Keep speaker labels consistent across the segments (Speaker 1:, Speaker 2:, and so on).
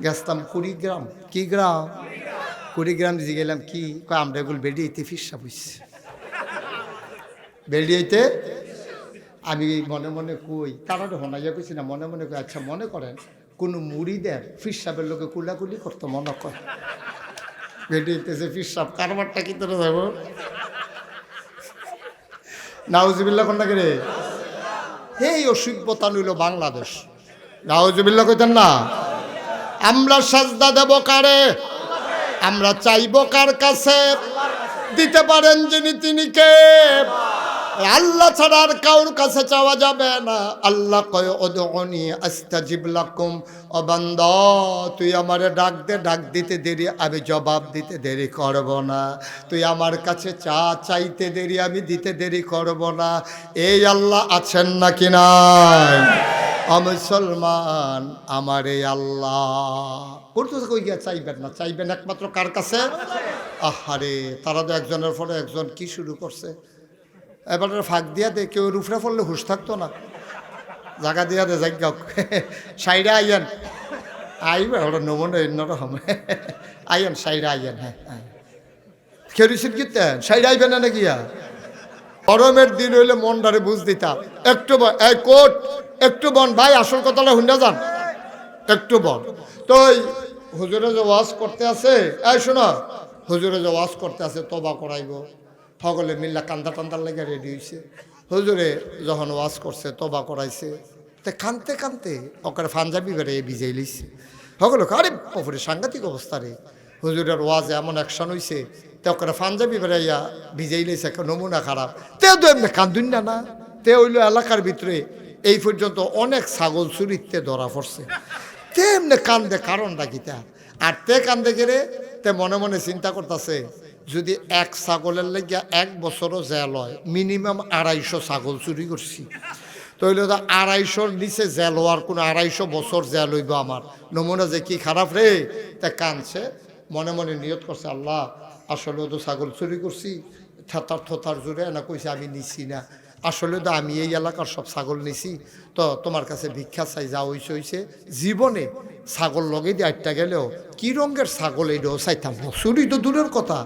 Speaker 1: গেছতাম কুড়িগ্রাম। কি গ্রাম? কুড়িগ্রাম যে গেলাম কি কয় আমরা এগুলো বেরিয়েতে ফিরসা বুঝছি বেরিয়েতে। আমি মনে মনে কই তারা তো হনাইয়া কইছি না, মনে মনে কই আচ্ছা মনে করেন কোনো মুড়িদের ফিরসাবের লোকে কুলাকুলি করতো মনে কয় বেরিয়েতেছে ফিরসাব কারবারটা কি তোরা যাব নাউজুবিল্লাহ কন্যা রে। এই অসভ্যতা নইল বাংলাদেশ। নাউজুবিল্লাহ কইতেন না। আমরা সাজদা দেব কারে? আমরা চাইব কার কাছে? দিতে পারেন যিনি তিনি কে? আল্লাহ ছাড়া আর কারোর কাছে চাওয়া যাবে না। আল্লাহ কয় উদউনি আস্তাজিব লাকুম। ও বান্দা তুই আমারে ডাক দে, ডাক দিতে দেরি আমি জবাব দিতে দেরি করব না। তুই আমার কাছে চাইতে দেরি আমি দিতে দেরি করব না। এই আল্লাহ আছেন নাকি নাই? মুসলমান আমার এই আল্লাহ করতে কই গিয়া চাইবেন না, চাইবেন একমাত্র কার কাছে? আহারে তারা তো একজনের পরে একজন কি শুরু করছে। এবার ফাঁক দিয়া দে, কেউ রুফরা পড়লে হুশ থাকতো না। জায়গা দিয়া দে যাই গাও সাইডে আইয়েন আইবে ওরা নমনে অন্যরকম আইয়েন সাইডে আইয়েন। হ্যাঁ খেয়েছেন কিতেন সাইডে আইবেন না গিয়া। গরমের দিন হইলে মনটারে বুঝ দিতাম একটু এই কোট একটু বন ভাই, আসল কথাটা শুনে যান একটু বন। তো হুজুরে যে ওয়াজ করতে আছে, এই শোনো হুজুরে যে ওয়াজ করতে আছে তবা করাইব, সকলে মিল্লা কান্দা টান্দার লেগে রেডি হয়েছে। হুজুরে যখন ওয়াজ করছে তবা করাইছে, তে কানতে কানতে ওকে পাঞ্জাবি বেড়ে ভিজাই লইছে। সকলে আরে ওপরে সাংঘাতিক অবস্থা রে, হুজুরের ওয়াজে এমন অ্যাকশন হয়েছে তে ওকে পাঞ্জাবি বেড়াইয়া ভিজাই লইছে, একটা নমুনা খারাপ। তেও তো এমনি কান্দুন না না, তে হইল এলাকার ভিতরে এই পর্যন্ত অনেক ছাগল চুরিতে ধরা পড়ছে। তে এমনি কান্দে কারণটা কি তা? আর তে কান্দে গেলে তে মনে মনে চিন্তা করতেছে যদি এক ছাগলের লেগে 1 বছরও জেল হয়, মিনিমাম 250 ছাগল চুরি করছি, তো হইলে তো 250-র নিচে জেল হওয়ার কোনো 250 বছর জেল হইব আমার। নমুনা যে কি খারাপ রে। তা কানছে মনে মনে নিয়ত করছে আল্লাহ আসলে তো ছাগল চুরি করছি, থতার জোরে না কইছে আমি নিছি না, আসলে তো আমি এই এলাকার সব ছাগল নিছি, তো তোমার কাছে ভিক্ষা চাই, যা হইছে জীবনে ছাগল লগে দিয়ে আটটা গেলেও কি রঙের ছাগল এই ডোর চাইতাম না, চুরি তো দূরের কথা,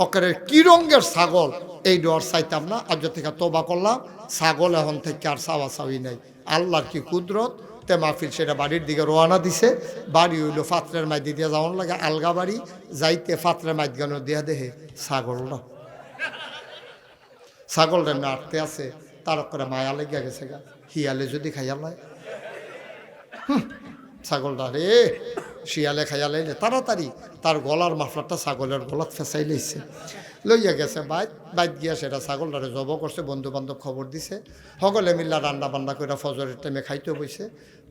Speaker 1: অকারের কি রঙের ছাগল এই ডোর চাইতাম না। আজ থেকে তোবা করলাম, ছাগল এখন থেকে আর চাওয়া চাওয়ি নাই। আল্লাহর কি কুদরত। তে মাহফিল সেটা বাড়ির দিকে রওনা দিছে। বাড়ি হইল ফাতরের মাইদি দিয়ে যাওয়ার লাগে আলগা বাড়ি, যাইতে ফাতরের মাইদ গানো দিয়া দেহে ছাগলটা নাড়তে আছে, তার করে মায়া লেগে গেছে গা, হিয়ালে যদি খাইয়া লয় ছাগলটা রে, শিয়ালে খাইয়া লাইলে তাড়াতাড়ি তার গলার মাফলারটা ছাগলের গলাত ফেঁসাই লইছে, লইয়া গেছে বাইত গিয়া সেটা ছাগলটারে জব করছে। বন্ধু বান্ধব খবর দিছে, সকলে মিল্লা রান্না বান্না করে ফজরের টাইমে খাইতে বইছে।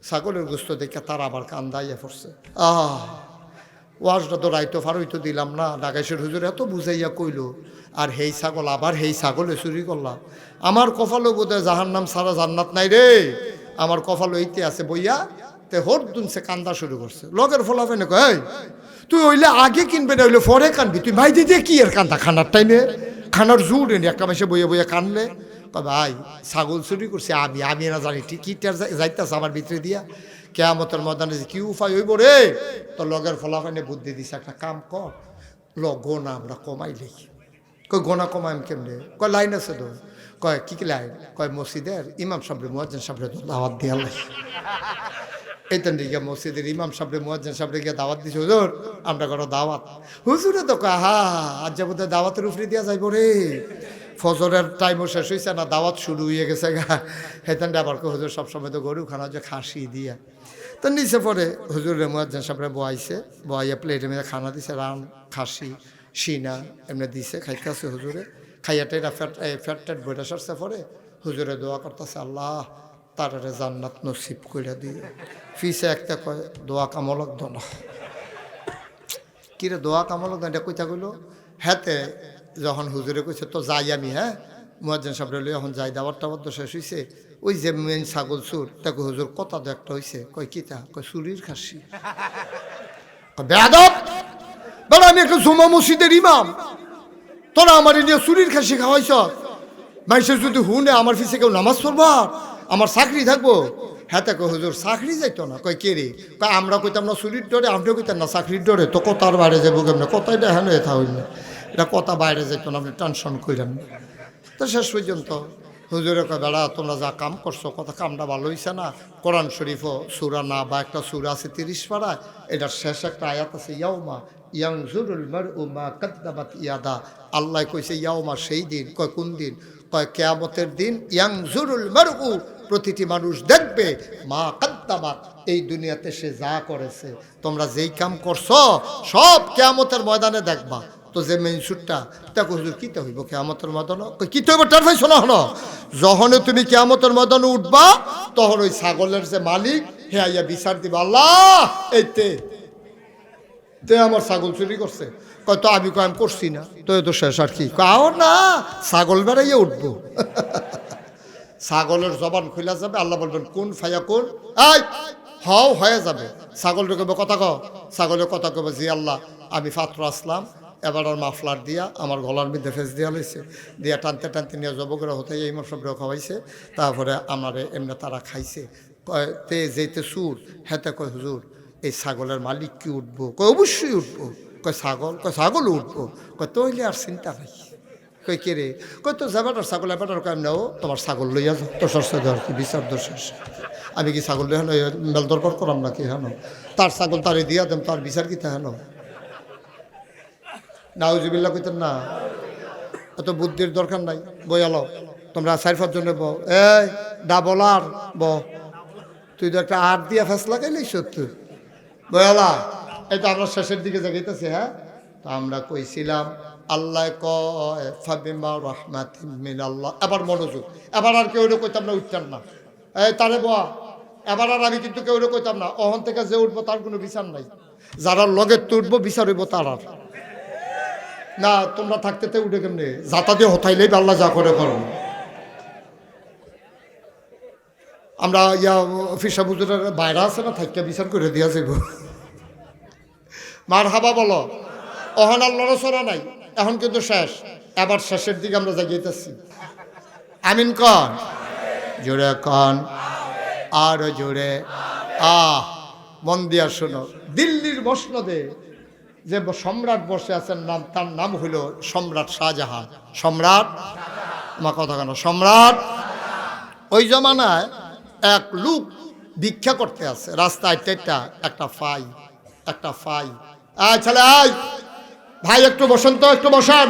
Speaker 1: ছাগলের গোস্ত দেখে তার আবার কান্দাইয়া পড়ছে। ওয়াজটা তো রাইতো ফারইতো দিলাম না, নাগেশের হুজুর এত বুঝাইয়া কইল, আর হেই ছাগল আবার হেই ছাগলে চুরি করলাম। আমার কপালও বোধহয় জাহান্নাম ছাড়া জান্নাত নাই রে, আমার কপাল এইতে আছে বইয়া। তে হট দুনছে কান্দা শুরু করছে। লগের ফলাফেনে কয় তুই হইলে আগে কিনবে না, হইলে পরে কানবি, তুই ভাই দিদি কি এর কান্দা খানার টাইমে খানার জোর এনে একটা মাসে বইয়া বইয়া কানলে। ভাই ছাগল চুরি করছে আমি না জানি টিকিটার যাইতেছে আমার ভিতরে দিয়া, কেয়ামতের ময়দানে যে কি উপায় হইব রে। তো লগের ফলাফানে বুদ্ধি দিছে, একটা কাম কর গোনা আমরা কমাই লিখি। কই গোনা কমাইম কেমনে? কয় লাইন আছে তো। কয় কি লাইন? কয় মসজিদের ইমাম সাহেব মুয়াজ্জিন সাহেব দাওয়াত দিয়া লাই। এইতেন দিকে মসজিদের ইমাম সাহেব মুয়াজ্জিন সাহেব গিয়ে দাওয়াত দিছে, হুজুর আমরা করো দাওয়াত। হুজুরে তো কয় আজ যাবো দাওয়াতের উপরে দিয়া যাইব রে, ফজরের টাইমও শেষ হয়েছে না, দাওয়াত শুরু হয়ে গেছে গা। হেতেন আবার হুজুর সবসময় তো গরু খানা যে খাসি দিয়া। তো নিচে পরে হুজুরের মুয়াজ্জিন সাহেব বয়াইয়া প্লেটের মধ্যে খানা দিছে, রান খাসি সিনা এমনি দিছে, খাইতেছে হুজুরে। খাইয়াটা এরা ফ্যাট বইটা সরছে পরে হুজুরে দোয়া করতেছে আল্লাহ তারারে জান্নাত নসিব কইরা দিয়ে। ফিসে একটা কয় দোয়া কামলক দোয়া, কিরে দোয়া কামলক দোয়া, এটা কইতা কইল। হ্যাঁতে যখন হুজুরে কইছে তো যাই আমি, হ্যাঁ মুয়াজ্জিন সাহেব লই এখন যাই, দাওয়াত টাওয়াত তো শেষ হয়েছে। ওই যে মেন ছাগল চুর, তাকে হুজুর কথা তো একটা হয়েছে। কয় কিতা? কয় চুরির খাসি। বেয়াদব বলে আমি একটা জুমা মসজিদের ইমাম, তোরা আমার নিয়ে চুরির খাসি খাওয়াইছ। মাইসের যদি হুনে আমার ফিসে কেউ নামাজ পড়বা, আমার চাকরি থাকবো। হ্যাঁ তা কই হুজুর চাকরি যাইতো না কই কে রে কয় আমরা কইতাম না চুরির ডরে আপনিও কইতেন না চাকরির ডরে তো কথার বাইরে যাবো কেমনে কথাই দেখেন এটা হইল না এটা কথা বাইরে যাইতো না আপনি টেনশন করেন না তো শেষ পর্যন্ত হুজুরে কয় বেড়া তোমরা যা কাম করছো কথা কামটা ভালো হইছে না কোরআন শরীফও সূরা না বা একটা সূরা আছে 30 পারায় এটার শেষ একটা আয়াত আছে ইয়াউমা ইয়ানজুরুল মারউ মা কাদ্দাবাত ইয়াদা আল্লাহ কইছে ইয়াউমা সেই দিন কয় কোন দিন কয় কিয়ামতের দিন ইয়ানজুরুল মারউ প্রতিটি মানুষ দেখবে মা কাদ্দাবাত এই দুনিয়াতে সে যা করেছে তোমরা যেই কাম করছো সব কিয়ামতের ময়দানে দেখবা তো যে মেইন সুটটা দেখো হুজুর কিতে হইব কিয়ামতের ময়দানে কিতে হইব টার ভাই শোনা হলো যখন তুমি কিয়ামতের ময়দানে উঠবা তখন ওই ছাগলের যে মালিক হে আইয়া বিচার দিবা আল্লাহ এইতে তে আমার ছাগল চুরি করছে কয় তো আমি কয় আমি করছি না তো এ তো শেষ আর কি কাও না ছাগল বেড়াইয়া উঠবো ছাগলের জবান খুলে যাবে আল্লাহ বলবেন কোন ফায়া কোন এই হও হয়ে যাবে ছাগলটা কবে কথা কও ছাগলের কথা কবে জি আল্লাহ আমি পাত্র আসলাম এবার আর মাফলার দিয়া আমার গলার মধ্যে ফেস দিয়া লইছে দিয়া টানতে টানতে নিয়ে জবকরা হতে এই সব খাওয়াইছে তারপরে আমার এমনি তারা খাইছে কয় তে যেতে সুর হেতে কয় হুজুর এই ছাগলের মালিক কি উঠবো কয় অবশ্যই উঠবো কয় ছাগল উঠবো কয় তৈলে আর চিন্তা নাই কই কে রে কই তো যাবাটার ছাগল এবাটার কাম নাও তোমার ছাগল লইয়া যাও তোর সরষে দেওয়ার কি বিচার দোষ আমি কি ছাগল লই হেন মেল দরবার করাম নাকি হেন তার ছাগল তারে দিয়া দেম তার বিচার কি হেন নাউজুবিল্লাহ কইতেন না এত বুদ্ধির দরকার নাই বইয়ালো তোমরা 4-5 জনে বউ এই ডাবলার ব তুই তো একটা আর দিয়া ফেস লাগাইলেই সত্যি বইয়ালা এটা আমরা শেষের দিকে জাগাইতেছি হ্যাঁ তো আমরা কইছিলাম আল্লাহ কয় ফাবিমা রাহমাতিন মিনাল্লাহ এবার মনোযোগ এবার আর কেউ কইতাম না উঠতাম না এই তারে বয়া এবার আর আমি কিন্তু কেউ কইতাম না অহন থেকে যে উঠবো তার কোনো বিচার নাই যারা লগে তুলবো বিচার হইব তার আর না তোমরা থাকতে উঠে কেমনে যাতা দিয়ে হতাইলেই আল্লাহ যা করে করো আমরা ইয়া অফিসা বুজুরের বাইরে আছে না থাকতে বিচার করে দিয়া যাব মার হাবা বলো অহন আর লড়াচড়া নাই এখন কিন্তু শেষ এবার শেষের দিকে আমরা জাগিয়েতেছি আমিন কন জোরে কন আর জোরে মন দিয়া শোনো দিল্লির মসনদে যে সম্রাট বসে আছেন নাম তার নাম হইল সম্রাট শাহজাহান সম্রাট আমার কথা কেন সম্রাট ওই জমানায় এক লোক ভিক্ষা করতে আছে রাস্তায় টেটা একটা ফাই আয় ছেলে আয় ভাই একটু বসেন তো একটু বসান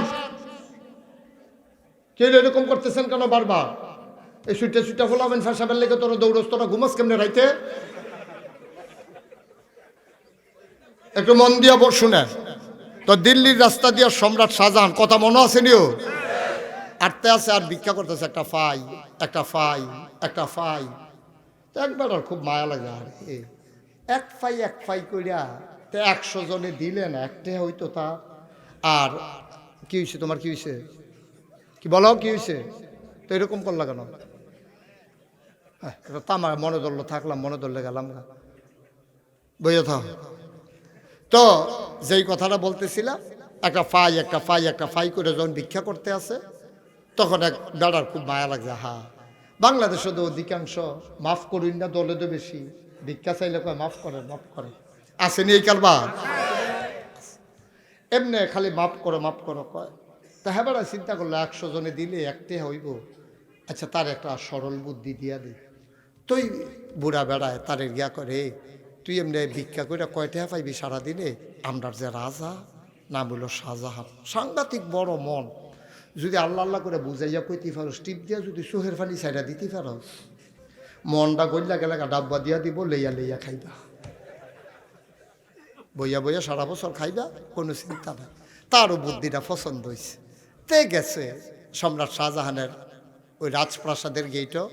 Speaker 1: কে এরকম করতেছেন কেন বারবার এই সুইটা ফোলাবেন ফেসাবেন লেগে তোরা দৌড়স তোরা ঘুমাস কেমনে রাইতে একটু মন দিয়া শুনে তো দিল্লির রাস্তা দিয়া সম্রাট শাহজাহান কথা মনে আছে নিও আটতে আছে আর ভিক্ষা করতেছে একটা ফাই একবার আর খুব মায়া লাগে আর এক ফাই কইরা 100 জনে দিলেন একটা হইতো তা আর কি হয়েছে তোমার কি হয়েছে কি বলো কি হয়েছে তো এরকম করলা কেন তামার মনে ধরলো থাকলাম মনে ধরলে গেলাম না বইয়া থাক তো যেই কথাটা বলতেছিলাম একটা ফাই করে যখন ভিক্ষা করতে আসে তখন এক বেড়ার খুব মায়া লাগছে বাংলাদেশে তো অধিকাংশ মাফ করুন না দলে তো বেশি ভিক্ষা চাইলে কয় মাফ করে আসেনি এই কারবার এমনি খালি মাফ করো কয় তা হ্যাঁ বেড়া চিন্তা করলো 100 জনে দিলে একটে হইব আচ্ছা তার একটা সরল বুদ্ধি দিয়া দিই তুই বুড়া বেড়ায় তার গিয়া করে তুই এমনি ভিক্ষা করে কয়টা পাইবি সারাদিনে আমরার যে রাজা নাম হইল শাহজাহান সাংঘাতিক বড় মন যদি আল্লাহ করে বুঝাইয়া কইতে পারো টিপ দিয়া যদি চোখের ফালি সাইডা দিতে পারো মনটা গইলা গেলে ডাব্বা দিয়া দিব লইয়া খাইবা বইয়া সারা বছর খাইবা কোনো চিন্তা নাই তারও বুদ্ধিটা পছন্দ হয়েছে তে গেছে সম্রাট শাহজাহানের ওই রাজপ্রাসাদের গেটও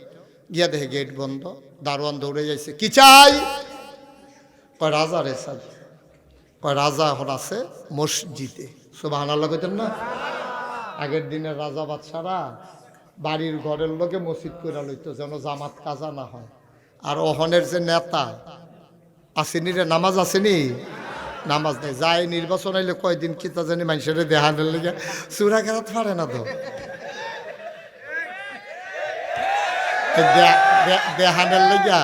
Speaker 1: গিয়া দেখে গেট বন্ধ দারোয়ান দৌড়ে যাইছে কি চাই কয় রাজা রে সাহেব কয় রাজা এখন আছে মসজিদে সুবহানাল্লাহ কইতেন না আগের দিনের রাজা বাদশারা বাড়ির ঘরের লোকে মসজিদ করে লইতো যেন জামাত কাজা না হয় আর অহনের যে নেতা আসেনি রে নামাজ আসেনি নামাজ নেই যায় নির্বাচন আইলে কয়দিন কি তা জানি মানুষের দেহানের লেগে চূড়া খেলাত পারে না তো দেহানের লেগা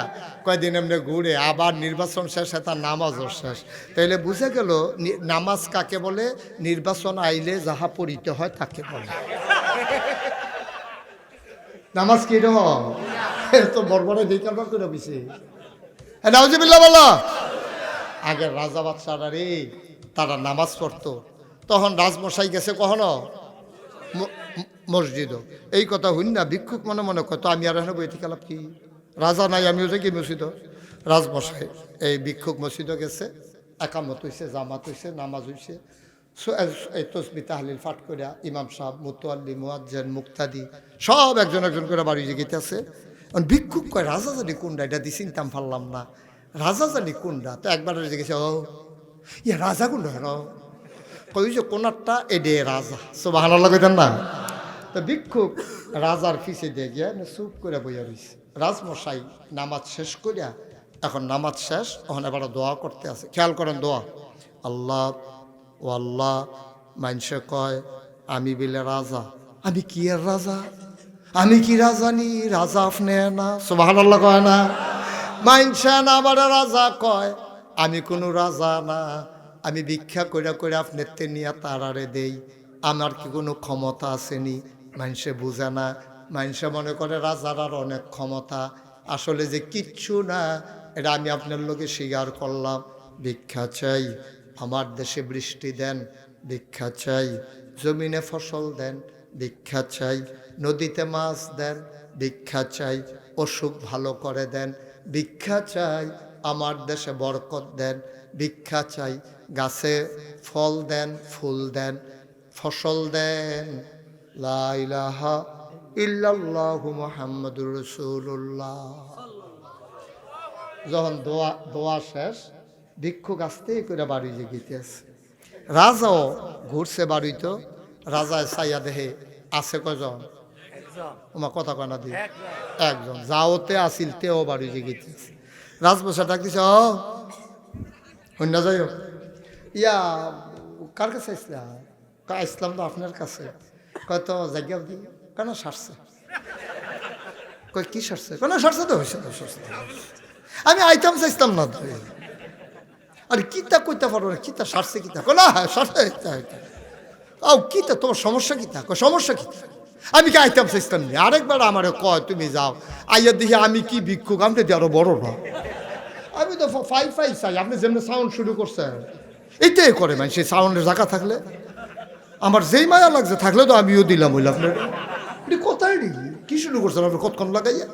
Speaker 1: কয়দিন এমনি ঘুরে আবার নির্বাচন শেষে তার নামাজও শেষ। তাইলে বুঝে গেল নামাজ কাকে বলে, নির্বাচন আইলে যাহা পড়িতে হয় তাকে বলে। নামাজ কি রহ তো বড় দিকে করে বেশি নাউজুবিল্লাহ বলো। আগের রাজা বাদশারা রে তারা নামাজ পড়তো, তখন রাজমশাই গেছে কখনো মসজিদ, এই কথা হইন না ভিক্ষুক মনে মনে কত আমি আর এখানে বইতে গেলাম কি, রাজা নাই আমিও যে কি মসজিদ। রাজমশাই এই ভিক্ষুক মসজিদও গেছে, একামত হইছে, জামাত হইছে, নামাজ হইছে, এই তসবি তাহলিল পাঠ করিয়া ইমাম সাহেব, মুতোয়াল্লি, মুয়াজ্জিন, মুক্তাদি সব একজন একজন করে বাড়ি গেতেছে। ভিক্ষুক কয় রাজা জানি কোনটা, এটা দিয়ে চিনতাম পারলাম না, রাজা জানি কোনটা। তো একবার গেছে, ও ইয়া রাজা কোনটা হেন কই যে কোনারটা এডে রাজা, সুবহানাল্লাহ কইতেন না। তো ভিক্ষুক রাজার পিছে দিয়ে গিয়া চুপ করে বইয়া রয়েছে। রাজমশাই নামাজ শেষ করিয়া, এখন নামাজ শেষ, এখন এবার দোয়া করতে আছে। খেয়াল করেন দোয়া, আল্লাহ ও আল্লাহ, মানুষে কয় আমি বিলে রাজা, আমি কি এর রাজা, আমি কি রাজা নি, রাজা আপনি না, সুবহানাল্লাহ কয় না। মানুষে না আমার রাজা কয়, আমি কোনো রাজা না, আমি ভিক্ষা কইরা কইরা আপনার নিয়া তারারে দেই, আমার কি কোনো ক্ষমতা আসেনি। মানুষে বুঝে না, মানুষে মনে করে রাজার আর অনেক ক্ষমতা, আসলে যে কিচ্ছু না। এটা আমি আপনার লোকে স্বীকার করলাম। ভিক্ষা চাই, আমার দেশে বৃষ্টি দেন, ভিক্ষা চাই, জমিনে ফসল দেন, ভিক্ষা চাই, নদীতে মাছ দেন, ভিক্ষা চাই, অসুখ ভালো করে দেন, ভিক্ষা চাই, আমার দেশে বরকত দেন, ভিক্ষা চাই, গাছে ফল দেন, ফুল দেন, ফসল দেন। লা ইলাহা ইল্লাল্লাহু মুহাম্মাদুর রাসূলুল্লাহ। যখন দোয়া শেষ, ভিক্ষুক আসতে করে বাড়ি যে গিয়েছে। রাজাও ঘুরছে বাড়িতে, রাজায় সাইয়া দেহে আছে কয়জন, তোমার কথা কয়না দিয়ে একজন, যাওতে আসিল তেও বাড়ি যে গিয়েছে। রাজবসা ডাক দিছে, ও হইনা যাই হোক, ইয়া কার কাছে আসলাম, আসলাম তো আপনার কাছে, কত জায়গা দিই কেন সারছে, কই কি সারছে, কেন সারছে তো হয়েছে, আমি আইতাম চাইতাম না তো, আর কিতা কইতে পারো না, কিতা সারছে কিতা, না হ্যাঁ সারছে, ও কিতা তোমার সমস্যা কিতা, সমস্যা কিতা, আমি কি আইতাম চাইতাম নি। আরেকবার আমার কয় তুমি যাও, আইয়া দেখি আমি কি ভিক্ষুক, আমি তো আরো বড় না, আমি তো ফাই চাই, আপনি যেমন সাউন্ড শুরু করছেন এইটাই করে মানে, সেই সাউন্ডের জায়গা থাকলে আমার যেই মায়া লাগছে থাকলে তো আমিও দিলাম, হইল আপনার কোথায় কি শুরু করছেন আপনার কতক্ষণ লাগাইয়া,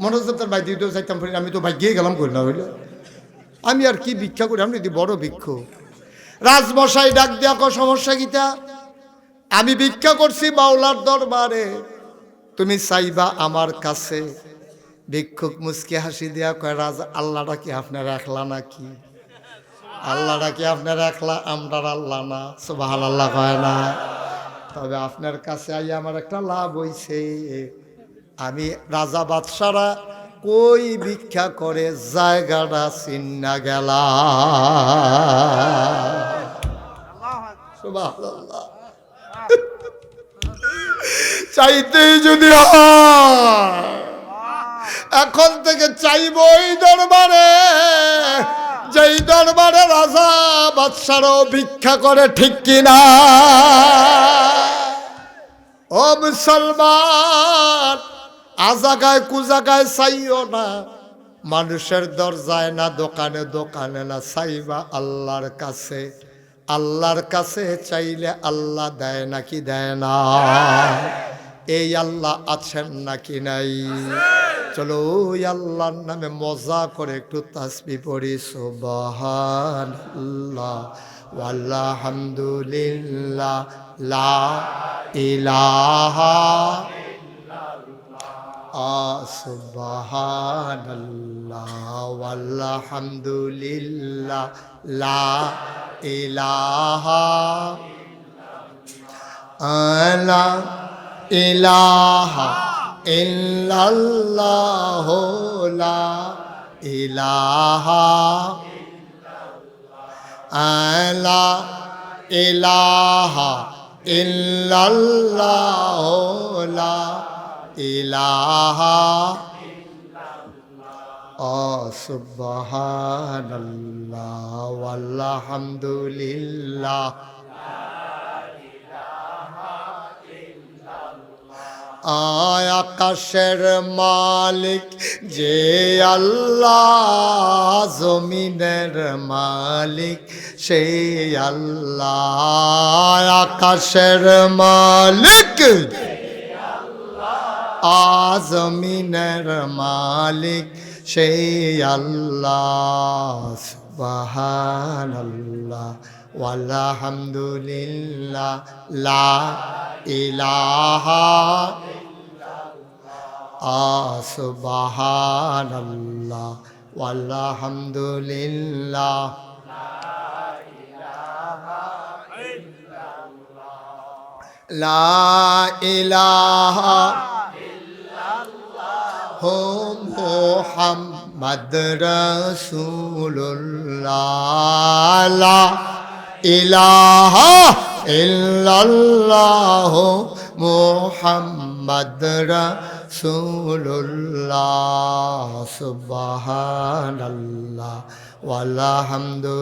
Speaker 1: মনে হচ্ছে তার ভাই দিতেও চাইতাম, আমি তো ভাই গিয়ে গেলাম করি না হইলে, আমি আর কি ভিক্ষা করি, আমি যদি বড় ভিক্ষু। রাজমশাই ডাক দিয়া কো সমস্যা গীতা, আমি ভিক্ষা করছি মাওলার দরবারে, তুমি চাইবা আমার কাছে। ভিক্ষুক মুচকি হাসি দিয়া কয়, রাজা আল্লাহটা কি আপনার একলা নাকি, আল্লাহটা কি আপনার একলা, আমরার আল্লাহ না, সুবহানাল্লাহ কয় না। তবে আপনার কাছে আই আমার একটা লাভ হইছে, আমি রাজা বাদশারা কই ভিক্ষা করে জায়গাটা চিন্না গেলা, সুবহানাল্লাহ। চাইতেই যদি হয় এখন থেকে চাইব এই দরবারে, যেই দরবারে রাজা বাদশারও ভিক্ষা করে, ঠিক কিনা? ও মুসলমান, আজাগায় কুজাগায় চাইও না, মানুষের দরজায় না, দোকানে দোকানে না, চাইবা আল্লাহর কাছে। আল্লাহর কাছে চাইলে আল্লাহ দেয় নাকি দেয় না? এই আল্লাহ আছেন নাকি নাই? চলো ওই আল্লাহর নামে মজা করে একটু তাসবিহ পড়ি, সুবহানাল্লাহ ওয়ালহামদুলিল্লাহ লা ইলাহা সুবহানাল্লাহ ওয়ালহামদুলিল্লাহ লা ইলাহা লা ইলাহা ইল্লাল্লাহ লা ইলাহা লা ইলাহা ইল্লাল্লাহ লা ইলাহা সুবহানাল্লাহ ওয়ালহামদুলিল্লাহ আয় আকাশের মালিক যে আল্লাহ, জমিনের মালিক সেই আল্লাহ। আকাশের মালিক জমিনের মালিক সেই আল্লাহ। সুবহানাল্লাহ ওয়ালহামদুলিল্লাহ লা ইলাহা সুবহানাল্লাহ ওয়ালহামদুলিল্লাহ লা ইলাহা মুহাম্মদ রাসূলুল্লাহ লা ইলাহা ইল্লাল্লাহ মুহাম্মদ রাসূলুল্লাহ সুবহানাল্লাহ ওয়ালহামদুলিল্লাহ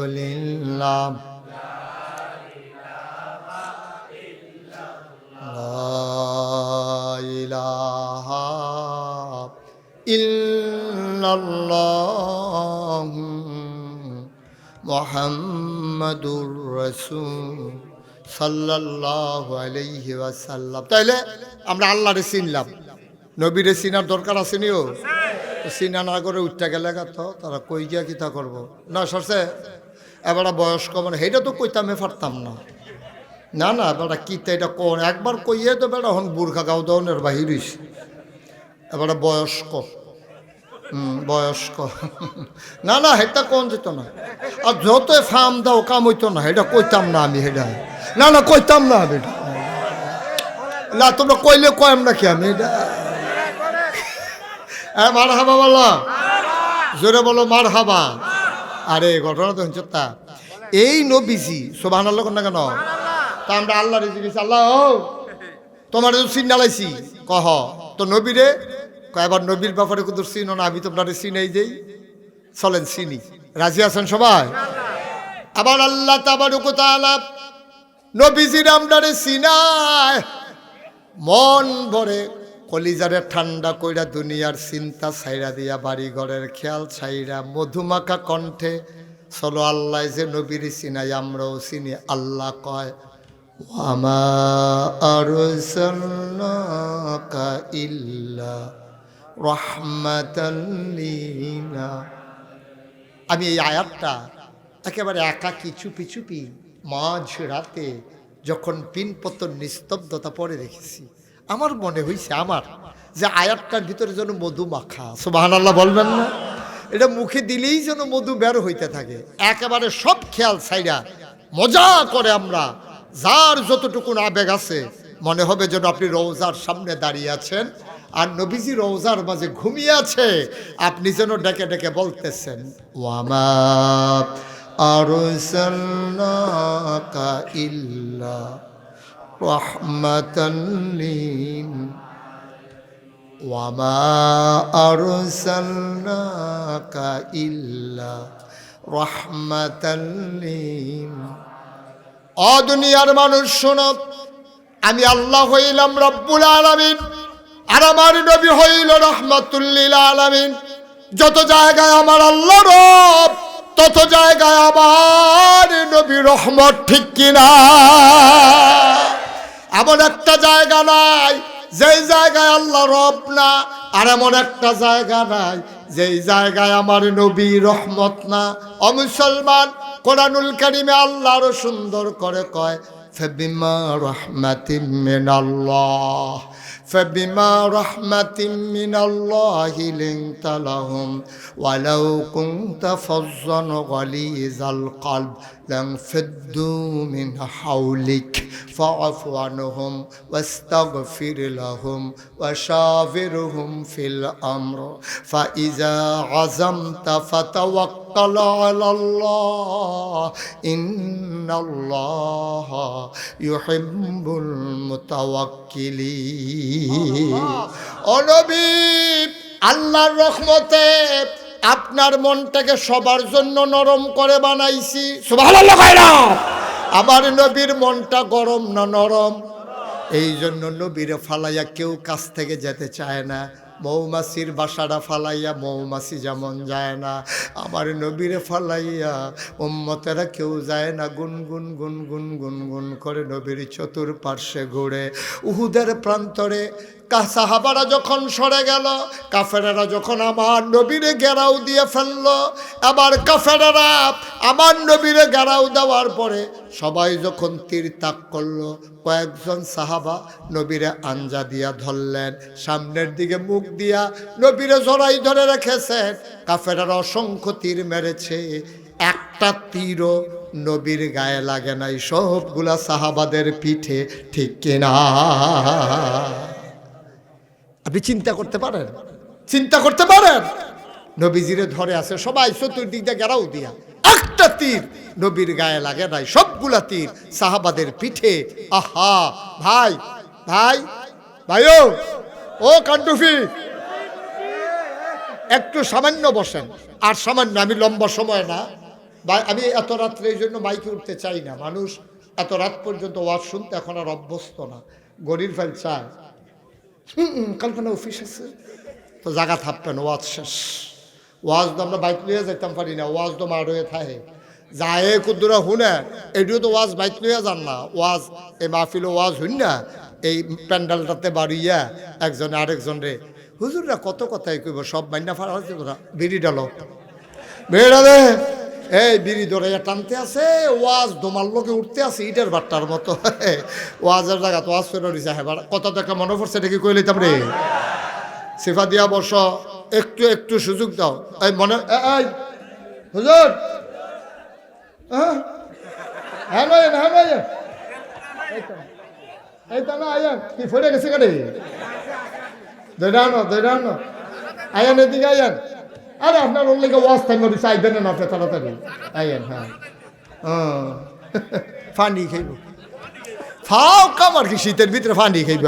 Speaker 1: লা ইলাহা ইল্লাল্লাহ মুহাম্মাদুর রাসূল সাল্লাল্লাহু আলাইহি ওয়াসাল্লাম। তাইলে আমরা আল্লাহরে চিনলাম, নবীরে চিনার দরকার আছে নিও। চিনা না করে উঠতে গেলে তো তারা কই গিয়া কিতা করব না সরছে। এবার বয়স্ক মানে সেইটা তো কইতামে পারতাম না, না না বেটা কিতা এটা কোন একবার কইয়ে তো বেটা হন বুর্খা গাও দনের বাহির হইছে। এবার বয়স্ক বয়স্ক না না সেটা কোন যেত না। আর যতই ফার্ম দাও কাম হইতো না, এটা কইতাম না আমি, সেটা না না কইতাম না আমি এটা। না তোমরা কইলে কয়াম নাকি আমি এটা। মার হাবা বলো, জোরে বলো মার হাবা। আরে ঘটনা তো হচ্ছে তা এই নবীজি সুবহানাল্লাহ না কেন তা আমরা আল্লাহ রেজি গেছি। আল্লাহ তোমার চিন্নালাইছি কহ তো নবীরে এবার নবীর ব্যাপারে কিন্তু চিনো না, আমি তোমরা চিনাই যাই, চলেন চিনি। রাজি আছেন সবাই? আবার আল্লাহ তাবারক ওয়া তাআলা নবীজির আমরারে চিনায় মন ভরে কলিজারে ঠান্ডা কইরা দুনিয়ার চিন্তা ছাইরা দিয়া বাড়ি ঘরের খেয়াল ছাইরা মধুমাখা কণ্ঠে চলো আল্লাহ যে নবীর চিনাই আমরাও চিনি। আল্লাহ কয় ওয়ামা আরসালনাকা ইল্লা রাহমাতাল লিল। আমি এই আয়াতটা একেবারে একাকী চুপি চুপি মাঝ রাতে যখন পিনপতন নিস্তব্ধতা পড়ে রেখেছি, আমার মনে হয়েছে আমার যে আয়াতটার ভিতরে যেন মধু মাখা। সুবহানাল্লাহ বলবেন না? এটা মুখে দিলেই যেন মধু বের হইতে থাকে। একেবারে সব খেয়াল ছাইরা মজা করে আমরা যার যতটুকুন আবেগ আছে মনে হবে যেন আপনি রওজার সামনে দাঁড়িয়ে আছেন আর নবীজি রওজার মাঝে ঘুমিয়ে আছে, আপনি যেন ডেকে ডেকে বলতেছেন ওয়ামা আরসালনাকা ইল্লা রাহমাতাল লিল ওয়ামা আরসালনাকা ইল্লা রাহমাতাল লিল। ও দুনিয়ার মানুষ শোনো, আমি আল্লাহ হইলাম রব্বুল আলামিন আর আমার নবী হইল রাহমাতুল লিল আলামিন। যত জায়গায় আমার আল্লাহ রব, তত জায়গায় আমার নবী রহমত, ঠিক কিনা? এমন একটা জায়গা নাই যেই জায়গায় আল্লাহ রব না, আর এমন একটা জায়গা নাই যেই জায়গায় আমার নবী রহমত না। ও মুসলমান, কোরআনুল কারীমে আল্লাহ আরো সুন্দর করে কয় ফাবিমা রাহমাতিম মিনাল্লাহ فبما رحمة من الله لنت لهم ولو كنت فظا غليظ القلب لانفضوا من حولك فاعف عنهم واستغفر لهم وشاورهم في الأمر فإذا عزمت فتوكل على الله إن الله يحب المتوكلين। ও নবী, আল্লাহর রহমতে আপনার মনটাকে সবার জন্য নরম করে বানাইছি, সুবহানাল্লাহ কইরা। আমার নবীর মনটা গরম না নরম? এই জন্য নবীরে ফালাইয়া কেউ কাছ থেকে যেতে চায় না। মৌমাছির বাসাটা ফালাইয়া মৌমাছি যেমন যায় না, আমার নবীরে ফালাইয়া উম্মতেরা কেউ যায় না। গুনগুন গুনগুন গুনগুন করে নবীর চতুর্পার্শ্বে ঘুরে। উহুদের প্রান্তরে সাহাবারা যখন সরে গেল, কাফেরেরা যখন আমার নবীরে ঘেরাও দিয়ে ফেলল, আবার কাফেরেরা আমার নবীরে ঘেরাও দেওয়ার পরে সবাই যখন তীর তাক করলো, কয়েকজন সাহাবা নবীরে আঞ্জা দিয়া ধরলেন, সামনের দিকে মুখ দিয়া নবীরে জড়াই ধরে রেখেছেন। কাফেরেরা অসংখ্য তীর মেরেছে, একটা তীরও নবীর গায়ে লাগে নাই, সবগুলা সাহাবাদের পিঠে, ঠিক কিনা? আপনি চিন্তা করতে পারেন? চিন্তা করতে পারেন? নবীজিরে ধরে আছে সবাই চতুর্দিক দিয়ে ঘেরাও দিয়া, একটা তীর নবীর গায়ে লাগে নাই, সবগুলা তীর সাহাবাদের পিঠে। আহা ভাই, ভাই, ভাইও, ও কান্টুফি, একটু সামান্য বসেন, আর সামান্য, আমি লম্বা সময় না ভাই, আমি এত রাত্রে এই জন্য মাইকে উঠতে চাই না। মানুষ এত রাত পর্যন্ত ওয়াজ শুনতে এখন আর অভ্যস্ত না, গরির ফাইল চায়। কালকে অফিস আছে তো জায়গা থাকবেন, ওয়াজ শেষ। ওয়াজ তো আমরা বাইক লইয়া যাইতাম পারি না, ওয়াজ তো মার হয়ে থাকে যায় কুদ্দুরা শুনে, এটিও তো ওয়াজ বাইক লইয়া যান না। ওয়াজ এই মাহফিল ওয়াজ হইন না, এই প্যান্ডেলটাতে বাড়িয়া একজনে আরেকজন রে, হুজুররা কত কথাই কইব, সব মাইনা ফাড়া হচ্ছে, তোরা বিড়ি ডালো, বেড়ালে এই বিড়ি দৌড়াইয়া টানতে আছে, ওয়াজ দোমার লোকে উঠতে আছে ইটের বাট্টার মতো। ওয়াজের জায়গা তো ওয়াজ করে দিছে, হ্যাঁ কত দেখা মনে পড়ছে, দেখি কই লইতাম রে। সিফা দিয়া বস, একটু একটু সুযোগ দাও। এই মনে, এই হুজুর, হ্যাঁ হ্যাঁ নয়, হ্যাঁ নয়, এই তা না আয়ান কি ফেরে গেছে কেটে, দৈরানো দৈরানো, আয়ান এদিকে আয়ান। আরে আপনার ওর লেগে ওয়াজ টাইম দিচ্ছে, আইবেন না আপনি তাড়াতাড়ি আইয়েন। হ্যাঁ ফান্ডি খাইব, ফাও কামার কি শীতের ভিতরে ফান্ডি খাইব।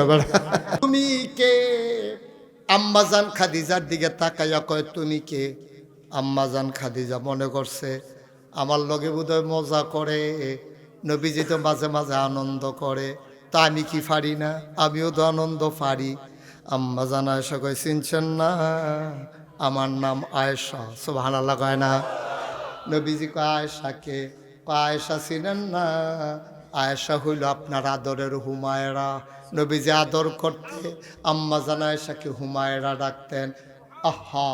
Speaker 1: তুমি কে? আম্মাজান খাদিজার দিকে তাকাইয়া কয় তুমি কে? আম্মাজান খাদিজা মনে করছে আমার লগে বোধহয় মজা করে, নবীজি তো মাঝে মাঝে আনন্দ করে, তা আমি কি পারি না? আমিও তো আনন্দ পারি। আম্মাজান আয়েশা কয় চিনছেন না, আমার নাম আয়েশা, সুবহানাল্লাহ কয় না? নবীজি কয় আয়েশাকে? কয় আয়েশা চিনেন না, আয়েশা হইল আপনার আদরের হুমায়রা। নবীজি আদর করতে আম্মাজান আয়েশাকে হুমায়রা ডাকতেন। আহা,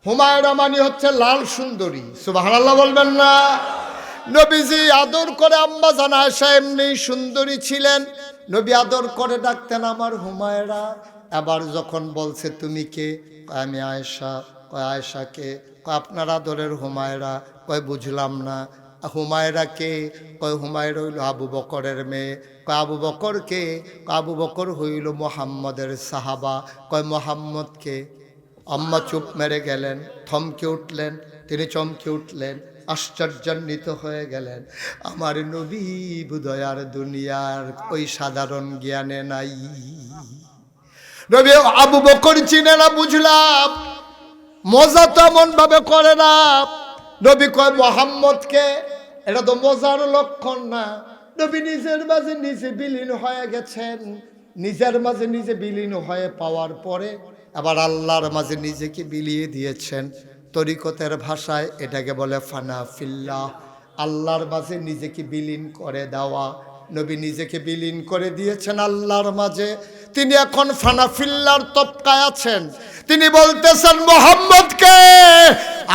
Speaker 1: হুমায়রা মানে হচ্ছে লাল সুন্দরী, সুবহানাল্লাহ বলবেন না? নবীজি আদর করে আম্মাজান আয়েশা এমনি সুন্দরী ছিলেন, নবী আদর করে ডাকতেন আমার হুমায়রা। আবার যখন বলছে তুমি কে? আমি আয়েশা। কয় আয়েশাকে? কয় আপনার আদরের হুমায়রা। কয় বুঝলাম না, হুমায়রা কে? কয় হুমায়রা হইল আবু বকরের মেয়ে। কয় আবু বকর কে? কয় আবু বকর হইল মোহাম্মদের সাহাবা। কয় মোহাম্মদ কে? আম্মা চুপ মেরে গেলেন, থমকে উঠলেন, তিনি চমকে উঠলেন, আশ্চর্যান্বিত হয়ে গেলেন। আমার নবী বোধহয় আর দুনিয়ার ওই সাধারণ জ্ঞানে নাই। নবী আবু বকর চিনে না, বুঝলাম, মজা তো এমন ভাবে করে না। নবী কয় মোহাম্মদকে, এটা তো মজার লক্ষণ না। নবী নিজের মাঝে নিজে বিলীন হয়ে গেছেন, নিজের মাঝে নিজে বিলীন হয়ে পাওয়ার পরে আবার আল্লাহর মাঝে নিজেকে বিলিয়ে দিয়েছেন। তরিকতের ভাষায় এটাকে বলে ফানা ফিল্লাহ, আল্লাহর মাঝে নিজেকে বিলীন করে দেওয়া। নবী নিজেকে বিলীন করে দিয়েছেন আল্লাহর মাঝে, তিনি এখন ফানা ফিল্লার তবকায় আছেন। তিনি বলতেছেন মোহাম্মদকে।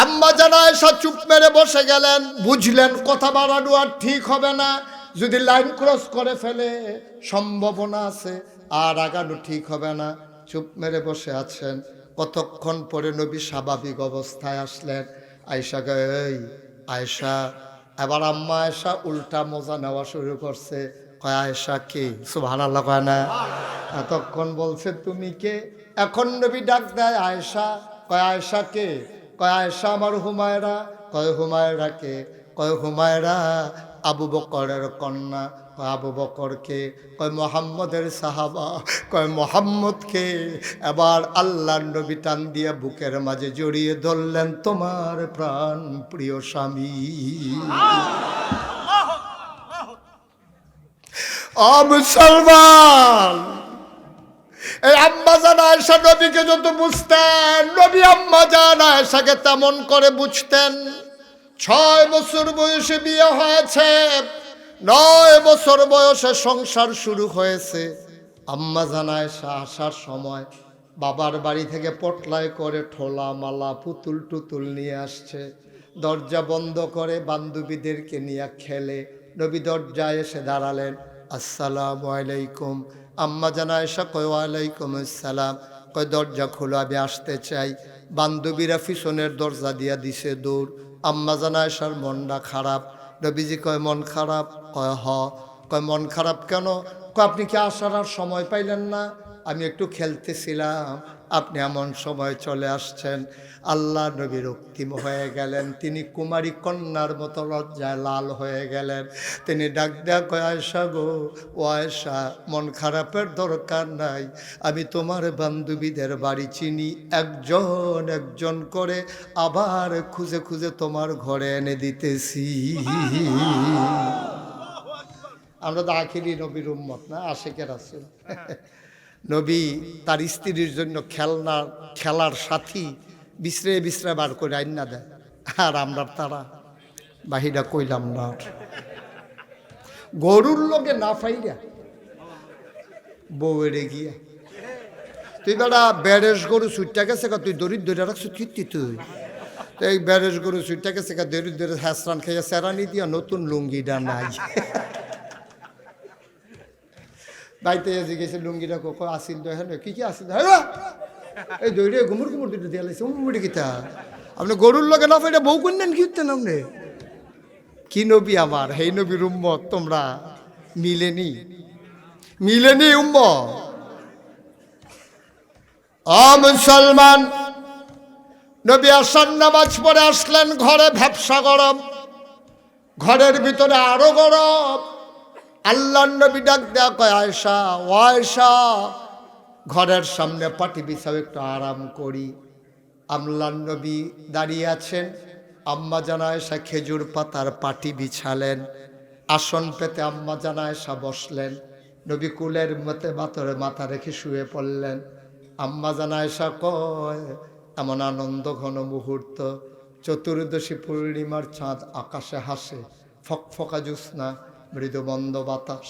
Speaker 1: আম্মা জান আয়েশা চুপ মেরে বসে গেলেন, বুঝলেন কথা বাড়ানো আর ঠিক হবে না, যদি লাইন ক্রস করে ফেলে সম্ভাবনা আছে, আর আগানো ঠিক হবে না। চুপ মেরে বসে আছেন। কতক্ষণ পরে নবী স্বাভাবিক অবস্থায় আসলেন। আয়েশাকে, এই আয়েশা। এবার আম্মা আয়েশা উল্টা মজা নেওয়া শুরু করছে। কয় আয়েশা কে? সুবহানাল্লাহ কয় না? এতক্ষণ বলছে তুমি কে, এখন নবী ডাক দেয় আয়েশা। কয় আয়েশা কে? কয় আয়েশা আমার হুমায়রা। কয় হুমায়রা কে? কয় হুমায়রা আবু বকরের কন্যা। কয় আবু বকরকে? কয় মোহাম্মদের সাহাবা। কয় মোহাম্মদকে? এবার আল্লাহর নবী টান দিয়ে বুকের মাঝে জড়িয়ে ধরলেন, তোমার প্রাণ প্রিয় স্বামী। ও মুসলমান, এই আম্মাজান আয়েশা নবীকে যত বুঝতেন, নবী আম্মাজান আয়েশাকে তেমন করে বুঝতেন। 6 বছর বয়সে বিয়ে হয়েছে, 9 বছর বয়সে সংসার শুরু হয়েছে। আম্মাজান আয়েশা আসার সময় বাবার বাড়ি থেকে পটলায় করে ঠোলা মালা পুতুল টুতুল নিয়ে আসছে। দরজা বন্ধ করে বান্ধবীদেরকে নিয়ে খেলে নবী দরজায় এসে দাঁড়ালেন, আসসালামু আলাইকুম। আম্মাজান আয়েশা কয় ওয়ালাইকুম আসসালাম। কয় দরজা খোলো, আমি আসতে চাই। বান্ধবীরা পিছনের দরজা দিয়া দিছে দৌড়। আম্মাজান আয়েশার মনটা খারাপ। নবীজি কয় মন খারাপ? কয় হ। কয় মন খারাপ কেন? কয় আপনি কি আসার আর সময় পাইলেন না? আমি একটু খেলতেছিলাম, আপনি এমন সময় চলে আসছেন। আল্লাহ নবী রক্তিম হয়ে গেলেন, তিনি কুমারী কন্যার মতো লজ্জায় লাল হয়ে গেলেন। তিনি ডাক দেয়া কয় আয়েশা গো, ও আয়েশা, মন খারাপের দরকার নাই। আমি তোমার বান্ধবীদের বাড়ি চিনি, একজন একজন করে আবার খুঁজে খুঁজে তোমার ঘরে এনে দিতেছি। আমরা তো আখিরি নবীর উম্মত না, আশেকের রাসূল। নবী তার স্ত্রীর জন্য খেলার সাথী বিশ্রে বিশ্রে বার করে আইনা দেয়, আর আমরা তারা বাহিরা কইলাম না। গরুর লোকে না ফাইরা বউয়েরে গিয়া, তুই বেড়া বেড়েস গরু ছুটটা গেছে, তুই দরিদ্র রাখছ কীর্তি, তুই এই বেড়েস গরু ছুটটা গেছে দরিদ্র হ্যাসরান খাইয়া সেরানি দিয়া নতুন লুঙ্গিটা নাই। বাড়িতে এসে গেছে লুঙ্গিটা কোকো আসিল তো হ্যাঁ কি কি আসিল, এই দৌড়ে ঘুমুর ঘুমুর দুটো দিয়ে লাগছে উমুড়ি কিতা। আপনি গরুর লগে না ফাইটা বউ কন্যান কি উঠতেন আপনি? কি নবী আমার, হেই নবীর উম্মত তোমরা মিলেনি মিলেনি উম্মত। ও মুসলমান, নবী আসার নামাজ পড়ে আসলেন, ঘরে ভ্যাপসা গরম, ঘরের ভিতরে আরো গরম। আল্লাহর নবী ডাক দেয়া কয় আয়েশা, ও আয়েশা, ঘরের সামনে পাটি বিছাও, একটু আরাম করি। আল্লাহর নবী দাঁড়িয়ে আছেন, আম্মাজান আয়েশা খেজুর পাতার পাটি বিছালেন, আসন পেতে আম্মাজান আয়েশা বসলেন। নবী কুলের মতে মাথরে মাথা রেখে শুয়ে পড়লেন। আম্মাজান আয়েশা কয়, এমন আনন্দ ঘন মুহূর্ত, চতুর্দশী পূর্ণিমার চাঁদ আকাশে হাসে, ফকফকা জ্যোৎস্না, মৃদুমন্দ বাতাস।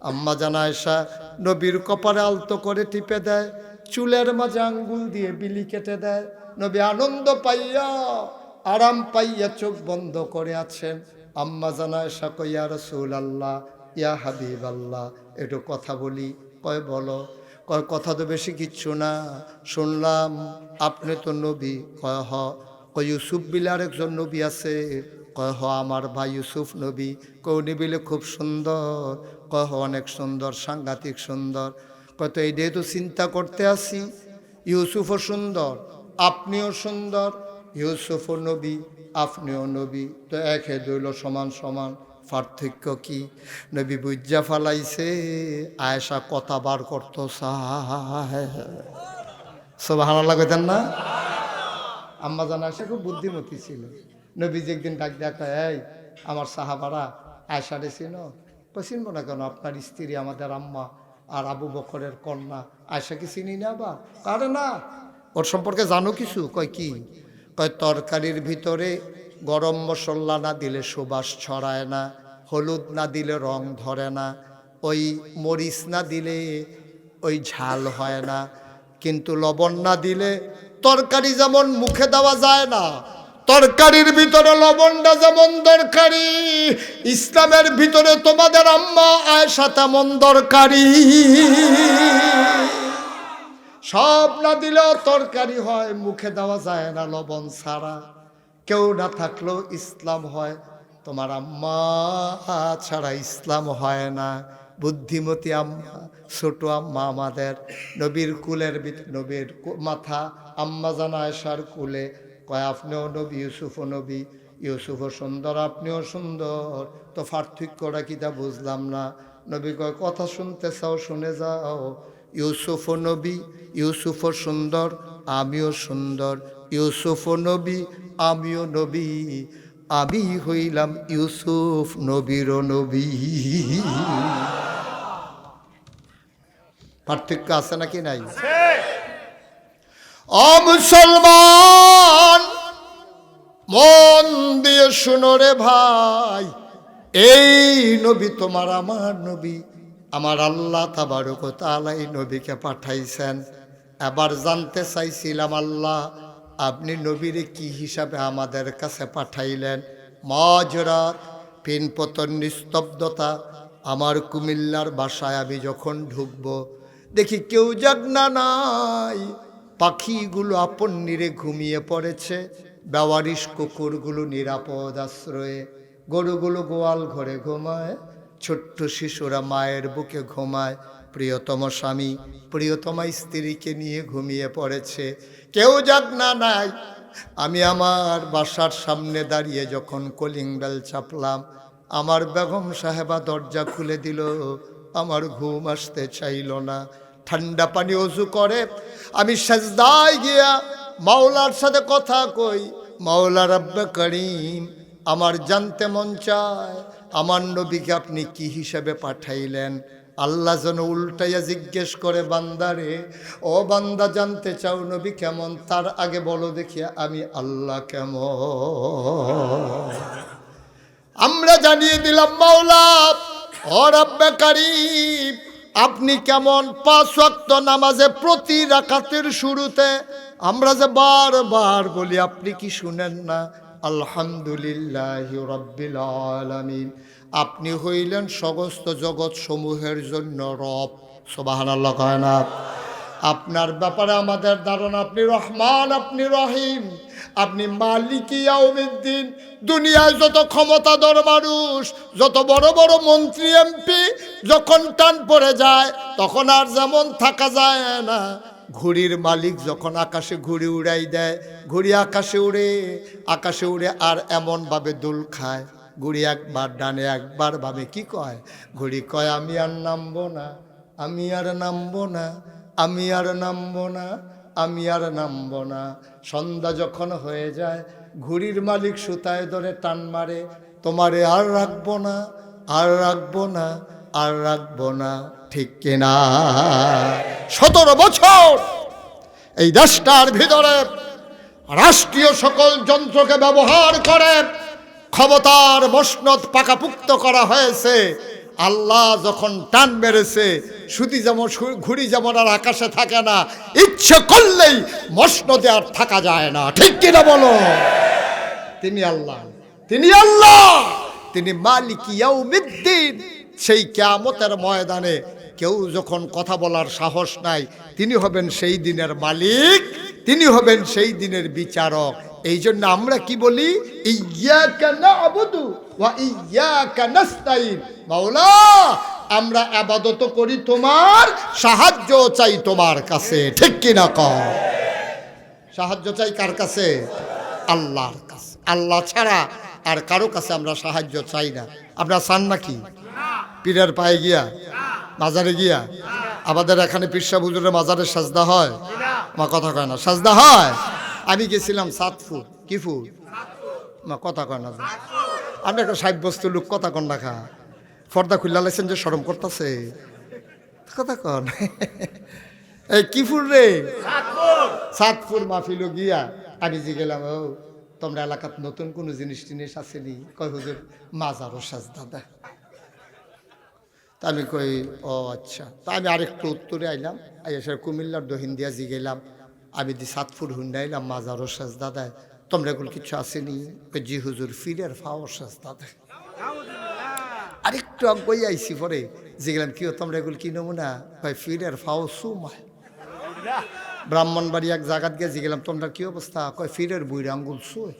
Speaker 1: আম্মাজান আয়েশা নবীর কপালে আলতো করে টিপে দেয়, চুলের মাঝে আঙ্গুল দিয়ে বিলি কেটে দেয়। নবী আনন্দ পাইয়া আরাম পাইয়া চোখ বন্ধ করে আছেন। আম্মাজান আয়েশা কয়, ইয়া রাসূলুল্লাহ, ইয়া হাবিবাল্লাহ, একটু কথা বলি। কয় বলো। কয় কথা তো বেশি কিচ্ছু না, শুনলাম আপনি তো নবী। কয় হ। কয় ইউসুফ বিলে আরেকজন নবী আছে? কয় হ, আমার ভাই ইউসুফ নবী। কয় উনি বিলে খুব সুন্দর? কয় হ, অনেক সুন্দর, সাংঘাতিক সুন্দর। কয় তো এইটাই তো চিন্তা করতে আসি, ইউসুফও সুন্দর, আপনিও সুন্দর, ইউসুফও নবী, আপনিও নবী, তো একে দুইল সমান সমান, পার্থক্য কি? নবী বুঝা ফালাইছে। আয়েশা কথা বার করতো সুবহানাল্লাহ কইতেন না? আম্মাজান আয়েশা খুব বুদ্ধিমতী ছিল। নবীজি একদিন ডাক দেখা, এই আমার সাহাবারা আয়েশারে চিনো? চিনবো না কেন, আপনার স্ত্রী আমাদের আম্মা আর আবু বকরের কন্যা, আয়েশাকে চিনি না? বা কারে না, ওর সম্পর্কে জানো কিছু? কয় কি? কয় তরকারির ভিতরে গরম মশলা না দিলে সুবাস ছড়ায় না, হলুদ না দিলে রং ধরে না, ওই মরিচ না দিলে ওই ঝাল হয় না, কিন্তু লবণ না দিলে তরকারি যেমন মুখে দেওয়া যায় না, তরকারির ভিতরে লবণটা যেমন দরকারি, ইসলামের ভিতরে তোমাদের আম্মা আয়েশা তেমন দরকারি। সব না দিলেও তরকারি হয়, মুখে দেওয়া যায় না লবণ ছাড়া। কেউ না থাকলেও ইসলাম হয়, তোমার আম্মা ছাড়া ইসলাম হয় না। বুদ্ধিমতী আম্মা, ছোট আম্মা আমাদের, নবীর কুলের নবীর মাথা আম্মাজান আয়েশার কুলে। কয় আপনিও নবী, ইউসুফও নবী। ইউসুফও সুন্দর, আপনিও সুন্দর, তো পার্থক্যটা কি তা বুঝলাম না। নবী কয়, কথা শুনতে চাও শুনে যাও, ইউসুফও নবী, ইউসুফও সুন্দর, আমিও সুন্দর, ইউসুফও নবী, আমিও নবী, আমি হইলাম ইউসুফ নবীরও নবী। পার্থক্য আছে নাকি নাই? ও মুসলমান, মন দিয়ে শুনো রে ভাই, এই নবী তোমার আমার নবী, আমার আল্লাহ তাবারক ওয়া তাআলা এই নবীকে পাঠাইছেন। এবার জানতে চাইছিলাম, আল্লাহ আপনি নবীরে কি হিসাবে আমাদের কাছে পাঠাইলেন? মাঝরাত, পিনপতন, নিস্তব্ধতা। আমার কুমিল্লার বাসায় আমি যখন ঢুকবো, দেখি কেউ জাগনা নাই, পাখিগুলো আপন নিরে ঘুমিয়ে পড়েছে, বেওয়ারিশ কুকুরগুলো নিরাপদ আশ্রয়ে, গরুগুলো গোয়াল ঘরে ঘুমায়, ছোট্ট শিশুরা মায়ের বুকে ঘুমায়, প্রিয়তম স্বামী প্রিয়তমা স্ত্রীকে নিয়ে ঘুমিয়ে পড়েছে, কেউ জাগনা নাই। আমি আমার বাসার সামনে দাঁড়িয়ে যখন কলিং বেল চাপলাম, আমার বেগম সাহেবা দরজা খুলে দিল। আমার ঘুম আসতে চাইল না। ঠান্ডা পানি ওযু করে আমি সাজদায় গিয়া মাওলার সাথে কথা কই, মাওলা রব্বে করিম, আমার জানতে মন চায় আমার নবীকে আপনি কি হিসাবে পাঠাইলেন। আল্লাহ যেন উল্টাইয়া জিজ্ঞেস করে, বান্দারে, ও বান্দা জানতে চাও নবী কেমন? তার আগে বলো দেখিয়া আমি আল্লাহ কেমন। আমরা জানিয়ে দিলাম, মাওলা ও রব্বে করিম, আপনি কেমন? 5 ওয়াক্ত নামাজে প্রতি রাকাতের শুরুতে আমরা যে বারবার বলি, আপনি কি শুনেন না? আলহামদুলিল্লাহি রাব্বিল আলামিন, আপনি হইলেন সমস্ত জগৎ সমূহের জন্য রব। সুবহানাল্লাহ কয় না? আপনার ব্যাপারে আমাদের ধারণা আপনি রহমান, আপনি রহিম, আপনি মালিক ইয়াউমিদ্দিন। দুনিয়ায় যত ক্ষমতাধর মানুষ, যত বড় বড় মন্ত্রী এমপি, যখন টান পড়ে যায় তখন আর যেমন থাকা যায় না। ঘুড়ির মালিক যখন আকাশে ঘুড়ি উড়াই দেয়, ঘুড়ি আকাশে উড়ে আর এমনভাবে দুল খায়, ঘুড়ি একবার ডানে একবার ভাবে, কি কয়? ঘুড়ি কয়, আমি আর নামবো না, আমি আর নামবো না, আমি আর নামবো না, আমি আর নামবো না। সন্ধ্যা যখন হয়ে যায়, ঘুড়ির মালিক সুতায় ধরে টান মারে, তোমারে আর রাখবো না, আর রাখবো না, আর রাখবো না। ঠিক কিনা? 17 বছর এই দেশটার ভিতরে রাষ্ট্রীয় সকল যন্ত্রকে ব্যবহার করে ক্ষমতার মসনদ পাকাপুক্ত করা হয়েছে। আল্লাহ যখন টান মেরেছে, সুতি যেমন ঘুড়ি যেমন আর আকাশে থাকে না, ইচ্ছে করলেই মসনদে আর থাকা যায় না। ঠিক কিনা বলো? তিনি আল্লাহ, তিনি আল্লাহ, তিনি মালিক ইয়াউমিদ্দিন। সেই কিয়ামতের ময়দানে কেউ যখন কথা বলার সাহস নাই, তিনি হবেন সেই দিনের মালিক, তিনি হবেন সেই দিনের বিচারক। এই জন্য আমরা কি বলি? ইয়্যাকা না'বুদু ওয়া ইয়্যাকা নাস্তাইন। মাওলা, আমরা ইবাদত করি তোমার, সাহায্য চাই তোমার কাছে। ঠিক কি না কও? সাহায্য চাই কার কাছে? আল্লাহর কাছে। আল্লাহ ছাড়া আর কারো কাছে আমরা সাহায্য চাই না। আপনারা চান নাকি? পীরের পায়ে গিয়া, মাজারে গিয়া? আমাদের এখানে পীর সাহেব হুজুরের মাজারে সাজদা হয়? মা কথা কয় না, সাজদা হয়? আমি গেছিলাম সাতপুর। কি ফুল? মা কথা কয় না। আপনি একটা সাব্যস্ত লোক, কথা কন না খা। পর্দা খুললা লাইছেন যে শরম করতেছে, কথা কন। এই কি ফুল রে? সাতপুর মাহফিল গিয়া আমি যে গেলাম, ও তোমরা এলাকাত নতুন কোনো জিনিস টিনিস আসেনি? কয় হুজুর মাজারও সাজদা দেয়। তা আমি কই, ও আচ্ছা। তা আমি আরেকটু উত্তরে আইলাম, আইসা কুমিল্লার দহিন দিয়া জি গেলাম, আমি দি সাতপুর হুন্ডাইলাম, মাজারও সাজদা দেয়। তোমরা এগুলো কিছু আসেনি? জি হুজুর, ফিরের ফাওয়ার সাজদা দেয়। আরেকটু আগে আইসি পরে যে গেলাম, কি তোমরা এগুলো কি নমুনা? ভাই ফিরের ফাও সুমায়। ব্রাহ্মণবাড়ি এক জায়গাত গিয়ে গেলাম, তোমরা কি অবস্থা? কয় ফিরের বুইরা আঙ্গুল শুয়ে।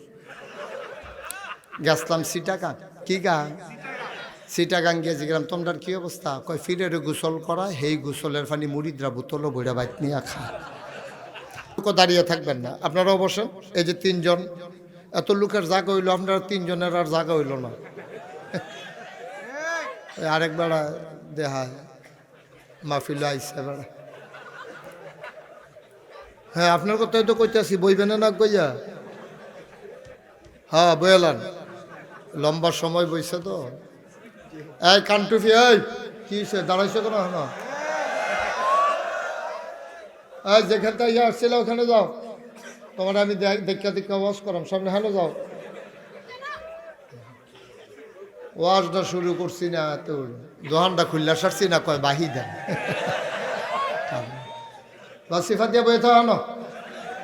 Speaker 1: গেছলাম সিটাগাং। কি গাং? সিটাগাং গিয়ে গেলাম, তোমরা কি অবস্থা? কয় ফিরের গোসল করা, হেই গোসলের পানি মুড়িদরা বোতলও বইরা বাইক নিয়ে খা। দাঁড়িয়ে থাকবেন না, আপনারাও বসেন। এই যে 3 জন, এত লোকের জায়গা হইলো, আপনারা তিনজনের আর জায়গা হইল না। আরেক বেড়া দেহা মাহফিল আইসে বেড়া। হ্যাঁ, আপনার কথাই তো কইতেছি, বইবেন না কইয়া? হ্যাঁ বইলাম, লম্বা সময় বইছে তো। এই কানটুফি, এই কি হয়েছে, দাঁড়াইছো কেন? না এই যেখানটা ইয়ে আসছিল ওখানে যাও, তোমার আমি দেখা দেখা ওয়াজ করাম, সামনে হেন যাও। ওয়াজটা শুরু করছি না, তোর দোহানটা খুললা সারছি না, কয় বাহি দেন। সিফা দিয়ে বইতে হানো,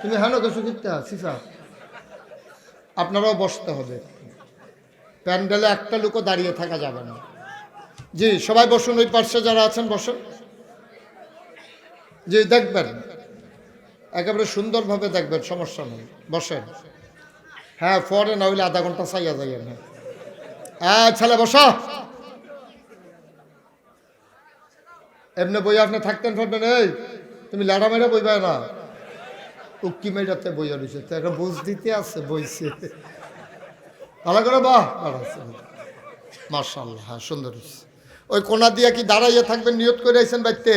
Speaker 1: তুমি হানো কিছু কিনতে সিফা। আপনারাও বসতে হবে, প্যান্ডেলে একটা লোকও দাঁড়িয়ে থাকা যাবে না। জি সবাই বসুন, ওই পার্শ্বে যারা আছেন বসুন। জি দেখবেন, একেবারে সুন্দরভাবে দেখবেন, সমস্যা নেই, বসেন। হ্যাঁ পরে না হইলে আধা ঘন্টা চাইয়া যাইয়েন। হ্যাঁ ছেলে বসো, এমনি বই আপনি থাকতেন পারবেন। এই তুমি লেড়া মেরে বইবে না, উক্কি মেয়েটাতে বইয়া রয়েছে, তো একটা বুঝ দিতে আছে বইছে ভালো করে। বাহ মার্শাল্লাহ, হ্যাঁ সুন্দর হয়েছে। ওই কোনা দিয়ে কি দাঁড়াইয়ে থাকবেন, নিয়ত করে আইছেন বাড়িতে?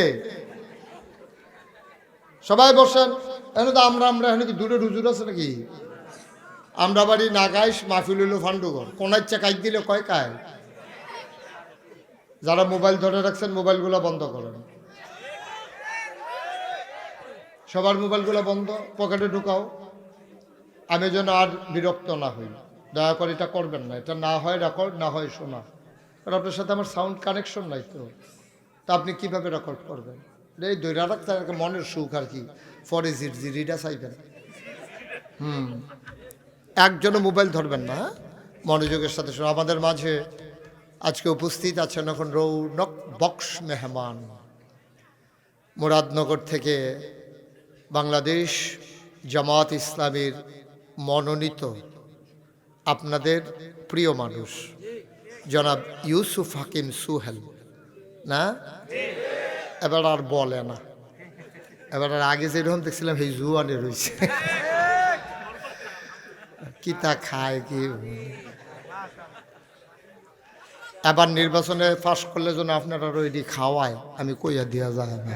Speaker 1: সবাই বসেন। এখন তো আমরা এখন কি দূরে রুজুর আছে নাকি? আমরা বাড়ি নাগাইশ, মাহফিল হইল ফান্ডুগর, কোনার চেকাই দিলে কয় কায়। যারা মোবাইল ধরে রাখছেন মোবাইলগুলো বন্ধ করেন, সবার মোবাইলগুলো বন্ধ, পকেটে ঢুকাও। আমি যেন আর বিরক্ত না হই, দয়া করে এটা করবেন না। এটা না হয় রেকর্ড, না হয় শোনা। কারণ আপনার সাথে আমার সাউন্ড কানেকশন নাই তো, তা আপনি কীভাবে রেকর্ড করবেন? এই দৈরা রাখতে মনের সুখ আর কি, ফরে জিরিটা চাইবেন। একজনও মোবাইল ধরবেন না, মনোযোগের সাথে শোনা। আমাদের মাঝে আজকে উপস্থিত আছেন এখন রৌনক বক্স মেহমান, মুরাদনগর থেকে বাংলাদেশ জামাত ইসলামীর মনোনীত আপনাদের প্রিয় মানুষ জনাব ইউসুফ হাকিম সুহেল। না এবার আর বলে না, এবার আর আগে যেরকম দেখছিলাম এই জুয়ানে রয়েছে, কি তা খায় কি। এবার নির্বাচনে পাশ করলে যেন আপনারা ওইটি খাওয়ায়, আমি কইয়া দিয়া যায় না।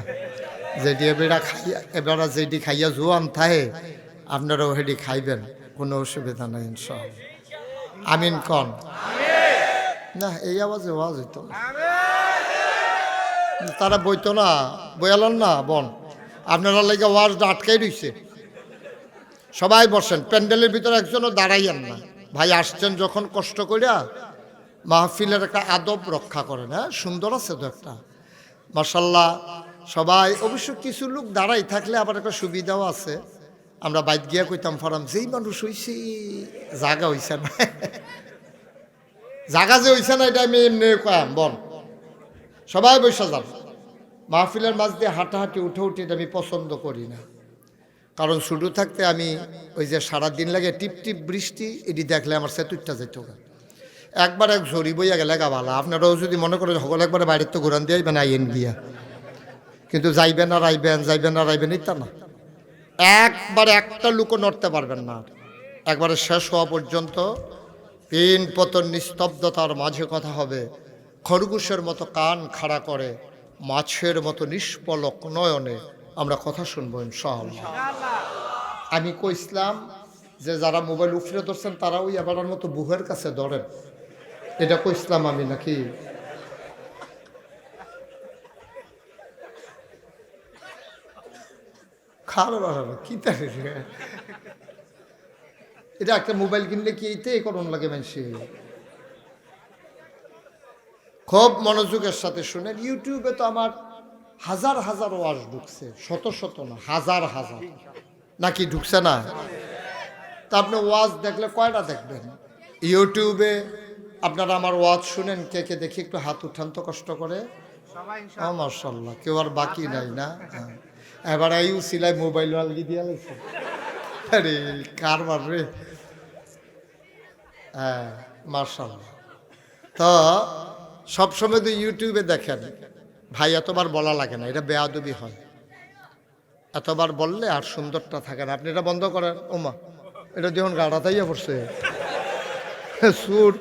Speaker 1: যেটি এবার খাইয়া, এবার যেটি খাইয়া জোয়ান থাকে আপনারা ওইটি খাইবেন, কোনো অসুবিধা নাই ইনশাআল্লাহ। আমিন কন না, এই আওয়াজে ওয়াজ হইতো না, তারা বইতো না, বয়ালেন না বন, আপনারা লেগে ওয়াজটা আটকাই রইছে। সবাই বসেন, প্যান্ডেলের ভিতরে একজনও দাঁড়াইয়েন না। ভাই আসছেন যখন কষ্ট করিয়া, মাহফিলের একটা আদব রক্ষা করেন। হ্যাঁ সুন্দর আছে তো একটা, মাশাল্লাহ। সবাই অবশ্য কিছু লোক দাঁড়াই থাকলে আবার একটা সুবিধাও আছে। আমরা বাইক গিয়া কইতাম ফারাম, যেই মানুষ হইছি জাগা হইছে না, জাগা যে হইছে না এটা আমি এমনি কয়াম বল। সবাই বসে যান। মাহফিলের মাঝ দিয়ে হাঁটাহাঁটি উঠে উঠে এটা আমি পছন্দ করি না, কারণ শুরু থাকতে আমি ওই যে সারাদিন লাগে টিপ টিপ বৃষ্টি, এটি দেখলে আমার সেতুরটা যেত। একবার এক ঝরি বইয়া গেলে গা ভালো। আপনারাও যদি মনে করেন সকল একবারে বাইরের তো ঘুরান দিয়ে আইবেন, আইন গিয়া, কিন্তু যাইবেন আর আইবেন, যাইবেন আর আইবেন, এটা না। একবারে একটা লুকও নড়তে পারবেন না, একবারে শেষ হওয়া পর্যন্ত পিন পতন নিস্তব্ধতার মাঝে কথা হবে। খরগোশের মতো কান খাড়া করে, মাছের মতো নিষ্পলক নয়নে আমরা কথা শুনবো ইনশাআল্লাহ। আমি কইছিলাম যে যারা মোবাইল উফরে ধরছেন তারা ওই এবারের মতো বুহের কাছে ধরেন, এটা কইছিলাম আমি নাকি? খারাপ কি এটা একটা মোবাইল কিনলে কি এইতে করণ লাগে মানুষে। খুব মনোযোগের সাথে শুনেন। ইউটিউবে তো আমার হাজার হাজার ওয়াজ ঢুকছে, শত শত না, হাজার হাজার নাকি ঢুকছে না? তা আপনি ওয়াজ দেখলে কয়টা দেখবেন? ইউটিউবে আপনারা আমার ওয়াজ শুনেন, কে কে দেখি একটু হাত উঠান তো কষ্ট করে। মাশাআল্লাহ, কেউ আর বাকি নাই না? এবার আইউ সিলাই মোবাইল আলগি দিয়া লাগছে। আরে কারবার রে। হ্যাঁ মাশাআল্লাহ। তো সবসময় তো ইউটিউবে দেখেন ভাই, এতবার বলা লাগে না, এটা বেয়াদবি হয়। এতবার বললে আর সুন্দরটা থাকে না। আপনি এটা বন্ধ করেন। ওমা এটা যখন গাড়া তাইয়া পড়ছে সুর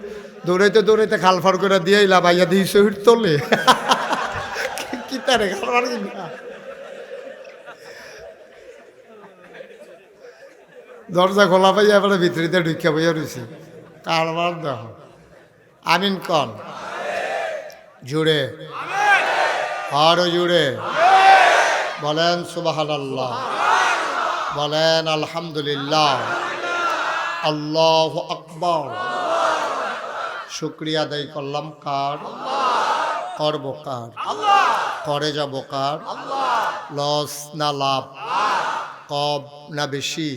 Speaker 1: দৌড়াইতে দৌড়াইতে খাল ফার করে দিয়ে এলাম আইয়া দিয়ে শহীদ তোলে কি তারে খালফার কিনা দরজা খোলা পাইয়া এবার ভিতরিতে ঢুকিয়া বইয়া রয়েছে কারবার দেখ আমিন কন জুড়ে আরো জুড়ে বলেন সুবহানাল্লাহ বলেন আলহামদুলিল্লাহ আল্লাহু আকবার শুকরিয়া আদায় করলাম কার করব কার করে যাব কার লস না লাভ কম না বেশি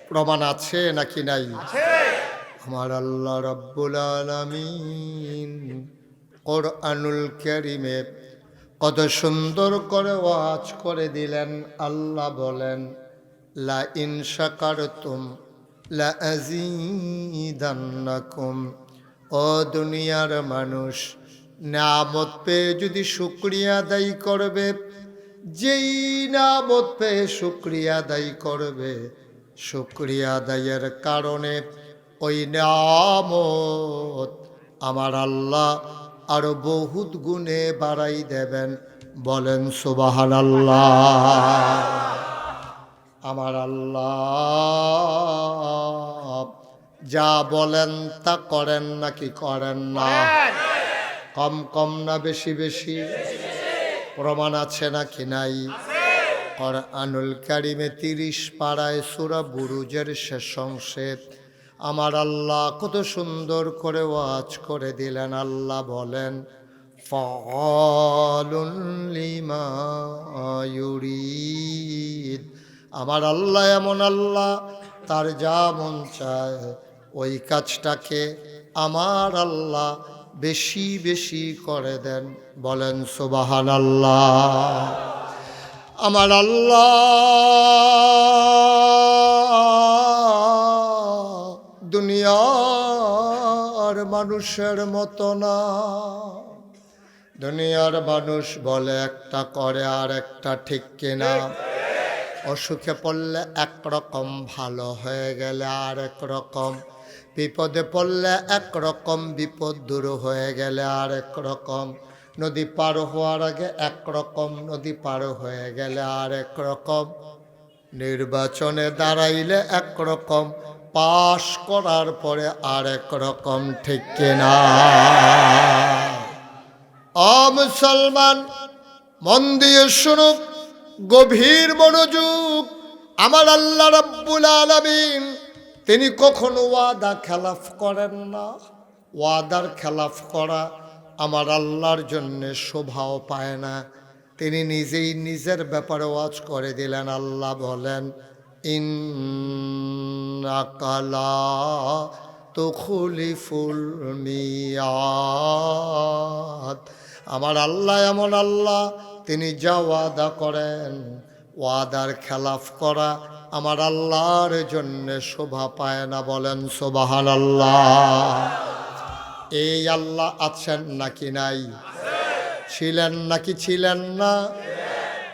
Speaker 1: প্রমাণ আছে নাকি নাই আমার আল্লাহ রাব্বুল আলামিন কোরআনুল কারীমে কত সুন্দর করে ওয়াজ করে দিলেন আল্লাহ বলেন লা ইন শাকারতুম লা আযীদান্নাকুম ও দুনিয়ার মানুষ নিয়ামত পেয়ে যদি শুকরিয়া আদায় করবে যেই নিয়ামত পেয়ে শুকরিয়া আদায় করবে শুকরিয়া আদায়ের কারণে ওই নিয়ামত আমার আল্লাহ আরো বহুত গুণে বাড়াই দেবেন বলেন সুবহানাল্লাহ আমার আল্লাহ যা বলেন তা করেন নাকি করেন না কম কম না বেশি বেশি প্রমাণ আছে নাকি নাই কোরআনুল কারীমে 30 পারায় সূরা বুরুজের শেষ অংশে আমার আল্লাহ কত সুন্দর করে ওয়াজ করে দিলেন আল্লাহ বলেন ফাআলুন লিমা ইউরিদ আমার আল্লাহ এমন আল্লাহ তার যা মন চায় ওই কাজটাকে আমার আল্লাহ বেশি বেশি করে দেন বলেন সুবহানাল্লাহ আমার আল্লাহ দুনিয়ার মানুষের মতো না দুনিয়ার মানুষ বলে একটা করে আর একটা ঠিক কিনা অসুখে পড়লে একরকম ভালো হয়ে গেলে আর একরকম বিপদে পড়লে একরকম বিপদ দূর হয়ে গেলে আর একরকম নদী পার হওয়ার আগে একরকম নদী পার হয়ে গেলে আর একরকম নির্বাচনে দাঁড়াইলে একরকম পাশ করার পরে আর একরকম ঠিক কিনা মুসলমান মন দিয়ে শুনুক গভীর মনোযোগ আমার আল্লাহ রাব্বুল আলামিন তিনি কখনো ওয়াদা খেলাফ করেন না ওয়াদার খেলাফ করা আমার আল্লাহর জন্য শোভাও পায় না তিনি নিজেই নিজের ব্যাপারে ওয়াজ করে দিলেন আল্লাহ বলেন ইন্নাকা লা তুখলিফুল মিয়াদ আমার আল্লাহ এমন আল্লাহ তিনি যা ওয়াদা করেন ওয়াদার খেলাফ করা আমার আল্লাহর জন্য শোভা পায় না বলেন সুবহানাল্লাহ এই আল্লাহ আছেন নাকি নাই ছিলেন নাকি ছিলেন না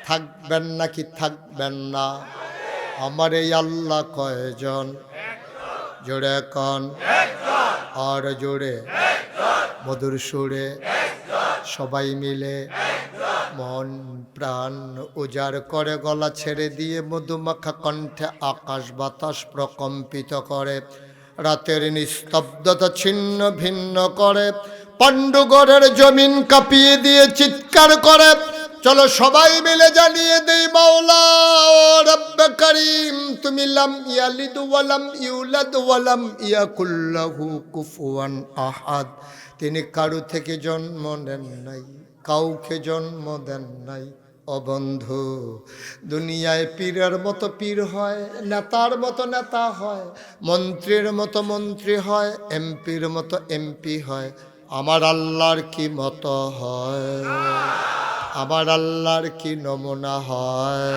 Speaker 1: থাকবেন নাকি থাকবেন না আমার এই আল্লাহ কয়জন জোরে কন আর জোরে মধুর সুরে সবাই মিলে মন প্রাণ উজাড় করে গলা ছেড়ে দিয়ে মধুমাখা কণ্ঠে আকাশ বাতাস প্রকম্পিত করে রাতের নিস্তব্ধতা ছিন্ন ভিন্ন করে পাণ্ডুগড়ের জমিন কাঁপিয়ে দিয়ে চিৎকার করে চলো সবাই মিলে জানিয়ে দেই মাওলা রব্বে করিম তুমি লাম ইয়ালিদ ওয়ালাম ইউলাদ ওয়ালাম ইয়াকুল লাহু কুফুয়ান আহাদ তিনি কারো থেকে জন্ম নেন নাই কাউকে জন্ম দেন নাই ও বন্ধু দুনিয়ায় পীরের মতো পীর হয় নেতার মতো নেতা হয় মন্ত্রীর মতো মন্ত্রী হয় এমপির মতো এমপি হয় আমার আল্লাহর কি মতো হয় আমার আল্লাহর কি নমুনা হয়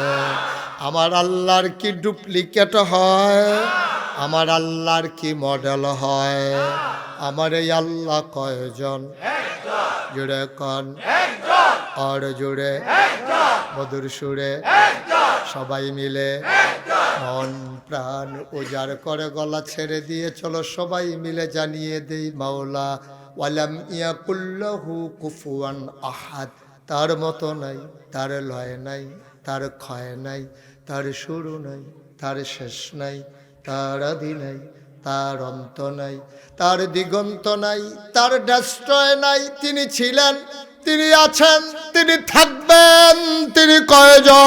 Speaker 1: আমার আল্লাহর কি ডুপ্লিকেট হয় আমার আল্লাহর কি মডেল হয় আমার এই আল্লাহ কয়জন জুড়ে কন আর জুড়ে মধুর সুরে সবাই মিলে মন প্রাণ উজাড় করে গলা ছেড়ে দিয়ে চলো সবাই মিলে জানিয়ে দেই মাওলা ওয়ালাম ইয়াকুল্লাহু কুফুয়ান আহাদ। তার মতো নাই, তার লয় নাই, তার ক্ষয় নাই, তার শুরু নাই, তার শেষ নাই, তার আদি নাই, তার অন্ত নাই, তার দিগন্ত নাই, তার ডেস্ট্রয় নাই। তিনি ছিলেন, তিনি আছেন, তিনি থাকবেন, তিনি কয়জন।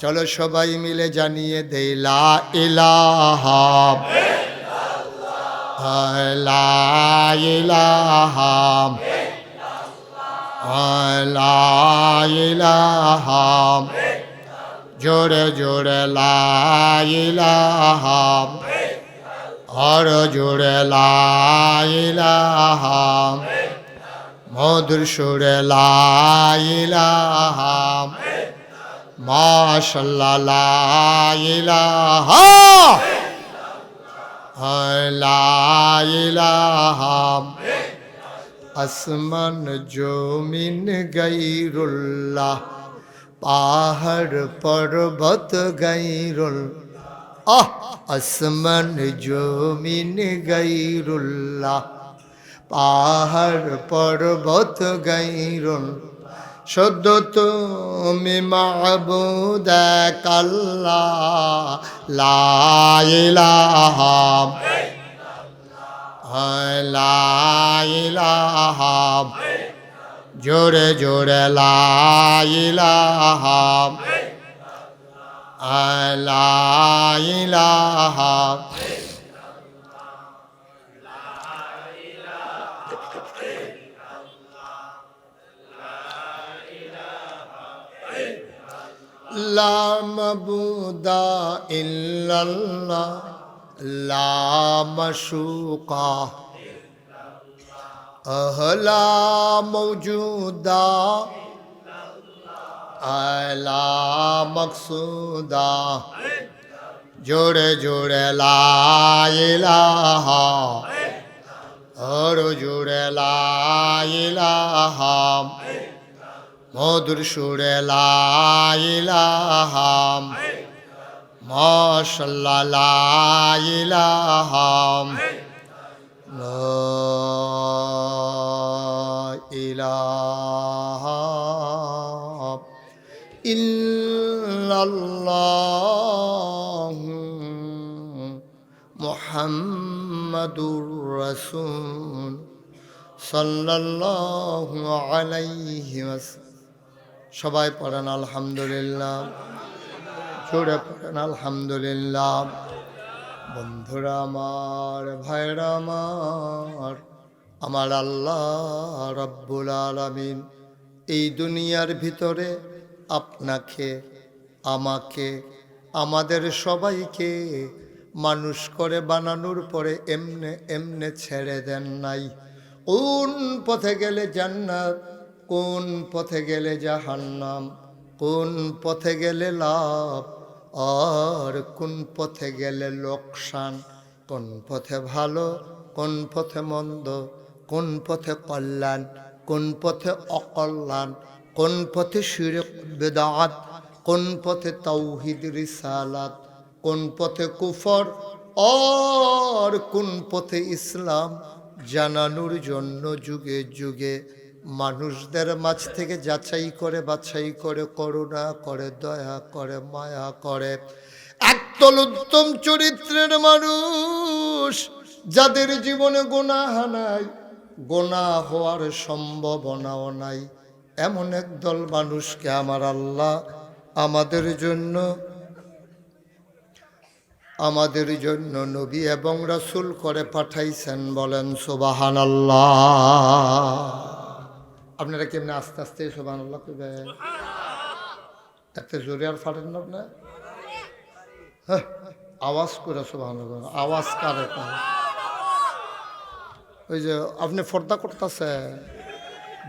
Speaker 1: চলো সবাই মিলে জানিয়ে দেই লা ইলাহা লা ইলাহা লা ইলাহা জোরে জোরে লা ইলাহা আর জোরে লা ইলাহা মধুর সুরে লা ইলাহা মাশাআল্লাহ লা ইলাহা লা ইলাহা আসমান জমিন গায়রুল্লাহ পাহাড় পর্বত গায়রুল আসমান জমিন গায়রুল্লাহ পাহাড় পর্বত গায়রুল শুদ্ধ তুমি মাবুদ এক আল্লাহ লা ইলাহা লা ইলাহা জোরে জোরে লা ইলাহা লা ইলাহা লা মাবুদা ইল্লাল্লাহ লা মাশুকা লা মওজুদা লা মকসুদা জোরে জোরে লা ইলাহা আর জোরে লা ইলাহা মধুর সুরে লা ইলাহা মাশাআল্লাহ লা ইলাহা লা ইলাহা ইল্লাল্লাহ মুহাম্মাদুর রাসূল সাল্লাল্লাহু আলাইহি ওয়াসাল্লাম। সবাই পড়েন আলহামদুলিল্লাহ, জোরে পড়েন আলহামদুলিল্লাহ। বন্ধুরা আমার, ভাইরা আমার, আমার আল্লাহ রাব্বুল আলামিন এই দুনিয়ার ভিতরে আপনাকে, আমাকে, আমাদের সবাইকে মানুষ করে বানানোর পরে এমনে এমনে ছেড়ে দেন নাই। কোন পথে গেলে জান্নাত, কোন পথে গেলে জাহান্নাম, কোন পথে গেলে লাভ আর কোন পথে গেলে লোকসান, কোন পথে ভালো, কোন পথে মন্দ, কোন পথে কল্যাণ, কোন পথে অকল্যাণ, কোন পথে শিরক বিদআত, কোন পথে তাওহীদ রিসালাত, কোন পথে কুফর আর কোন পথে ইসলাম জানানোর জন্য যুগে যুগে মানুষদের মাঝ থেকে যাচাই করে বাছাই করে করুণা করে দয়া করে মায়া করে একদল উত্তম চরিত্রের মানুষ যাদের জীবনে গুনাহ নাই, গুনাহ হওয়ার সম্ভাবনাও নাই, এমন একদল মানুষকে আমার আল্লাহ আমাদের জন্য নবী এবং রাসূল করে পাঠাইছেন। বলেন সুবহানাল্লাহ। আপনারা কেমনে আস্তে আস্তে সুবহানাল্লাহ কইবেন? এত জোরে আর ফাটেন না আপনার? হ্যাঁ, আওয়াজ করে সুবহানাল্লাহ। আওয়াজ কারে কয়? ওই যে আপনি পর্দা করতেছে,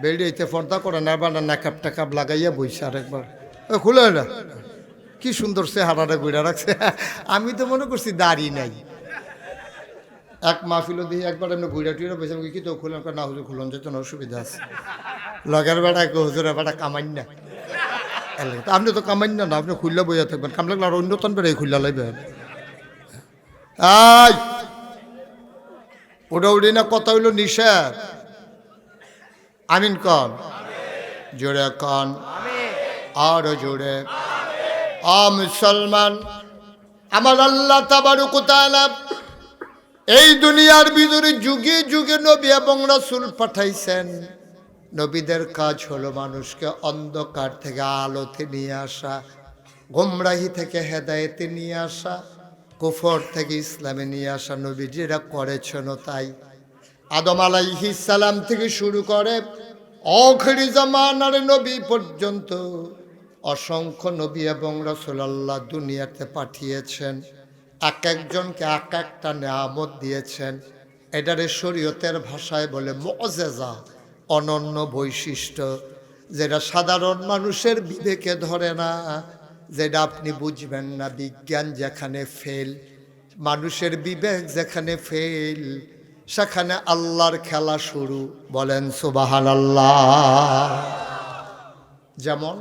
Speaker 1: বেড়িতে পর্দা করে না, বা নাকাব টাকাব লাগাইয়া বইছে আরেকবার। খুলে না, কি সুন্দর সে হারাটা গুড়া রাখছে। আমি তো মনে করছি দাড়ি নাই। এক মাহফিল দিয়ে একবার এমনি ঘুরা টুইরা বসে কি তো খুলেন, না হুজুর খুলন যেত না, অসুবিধা আছে। লগের বেড়া হুজুরের বেড়া কামাই না। আপনি তো কামাই না, আপনি খুললে বইয়া থাকবেন, কাম লাগলে আর অন্য তন বেড়ে খুললা লাইবেন। আই ওটা উড়ি না, কথা হইল নিষেধ। আমিন কন, জোরে কন, আরো জোরে। মুসলমান, আমার আল্লাহ তাবারক ওয়া তাআলা এই দুনিয়ার ভিতরে যুগে যুগে নবী এবং রাসূল পাঠাইছেন। নবীদের কাজ হলো মানুষকে অন্ধকার থেকে আলোতে নিয়ে আসা, গোমরাহি থেকে হেদায়েতে নিয়ে আসা, কুফর থেকে ইসলামে নিয়ে আসা। নবীজিরা করেছেন তাই। আদম আলাইহিস সালাম থেকে শুরু করে আখিরি জামানার নবী পর্যন্ত অসংখ্য নবী এবং রাসূল আল্লাহ দুনিয়াতে পাঠিয়েছেন। এক একজনকে এক একটা নেয়ামত দিয়েছেন। এটারে শরীয়তের ভাষায় বলে মুআজিজা, অনন্য বৈশিষ্ট্য, যেটা সাধারণ মানুষের বিবেকে ধরে না, যেটা আপনি বুঝবেন না। বিজ্ঞান যেখানে ফেল, মানুষের বিবেক যেখানে ফেল, সেখানে আল্লাহর খেলা শুরু। বলেন সুবহানাল্লাহ। যেমন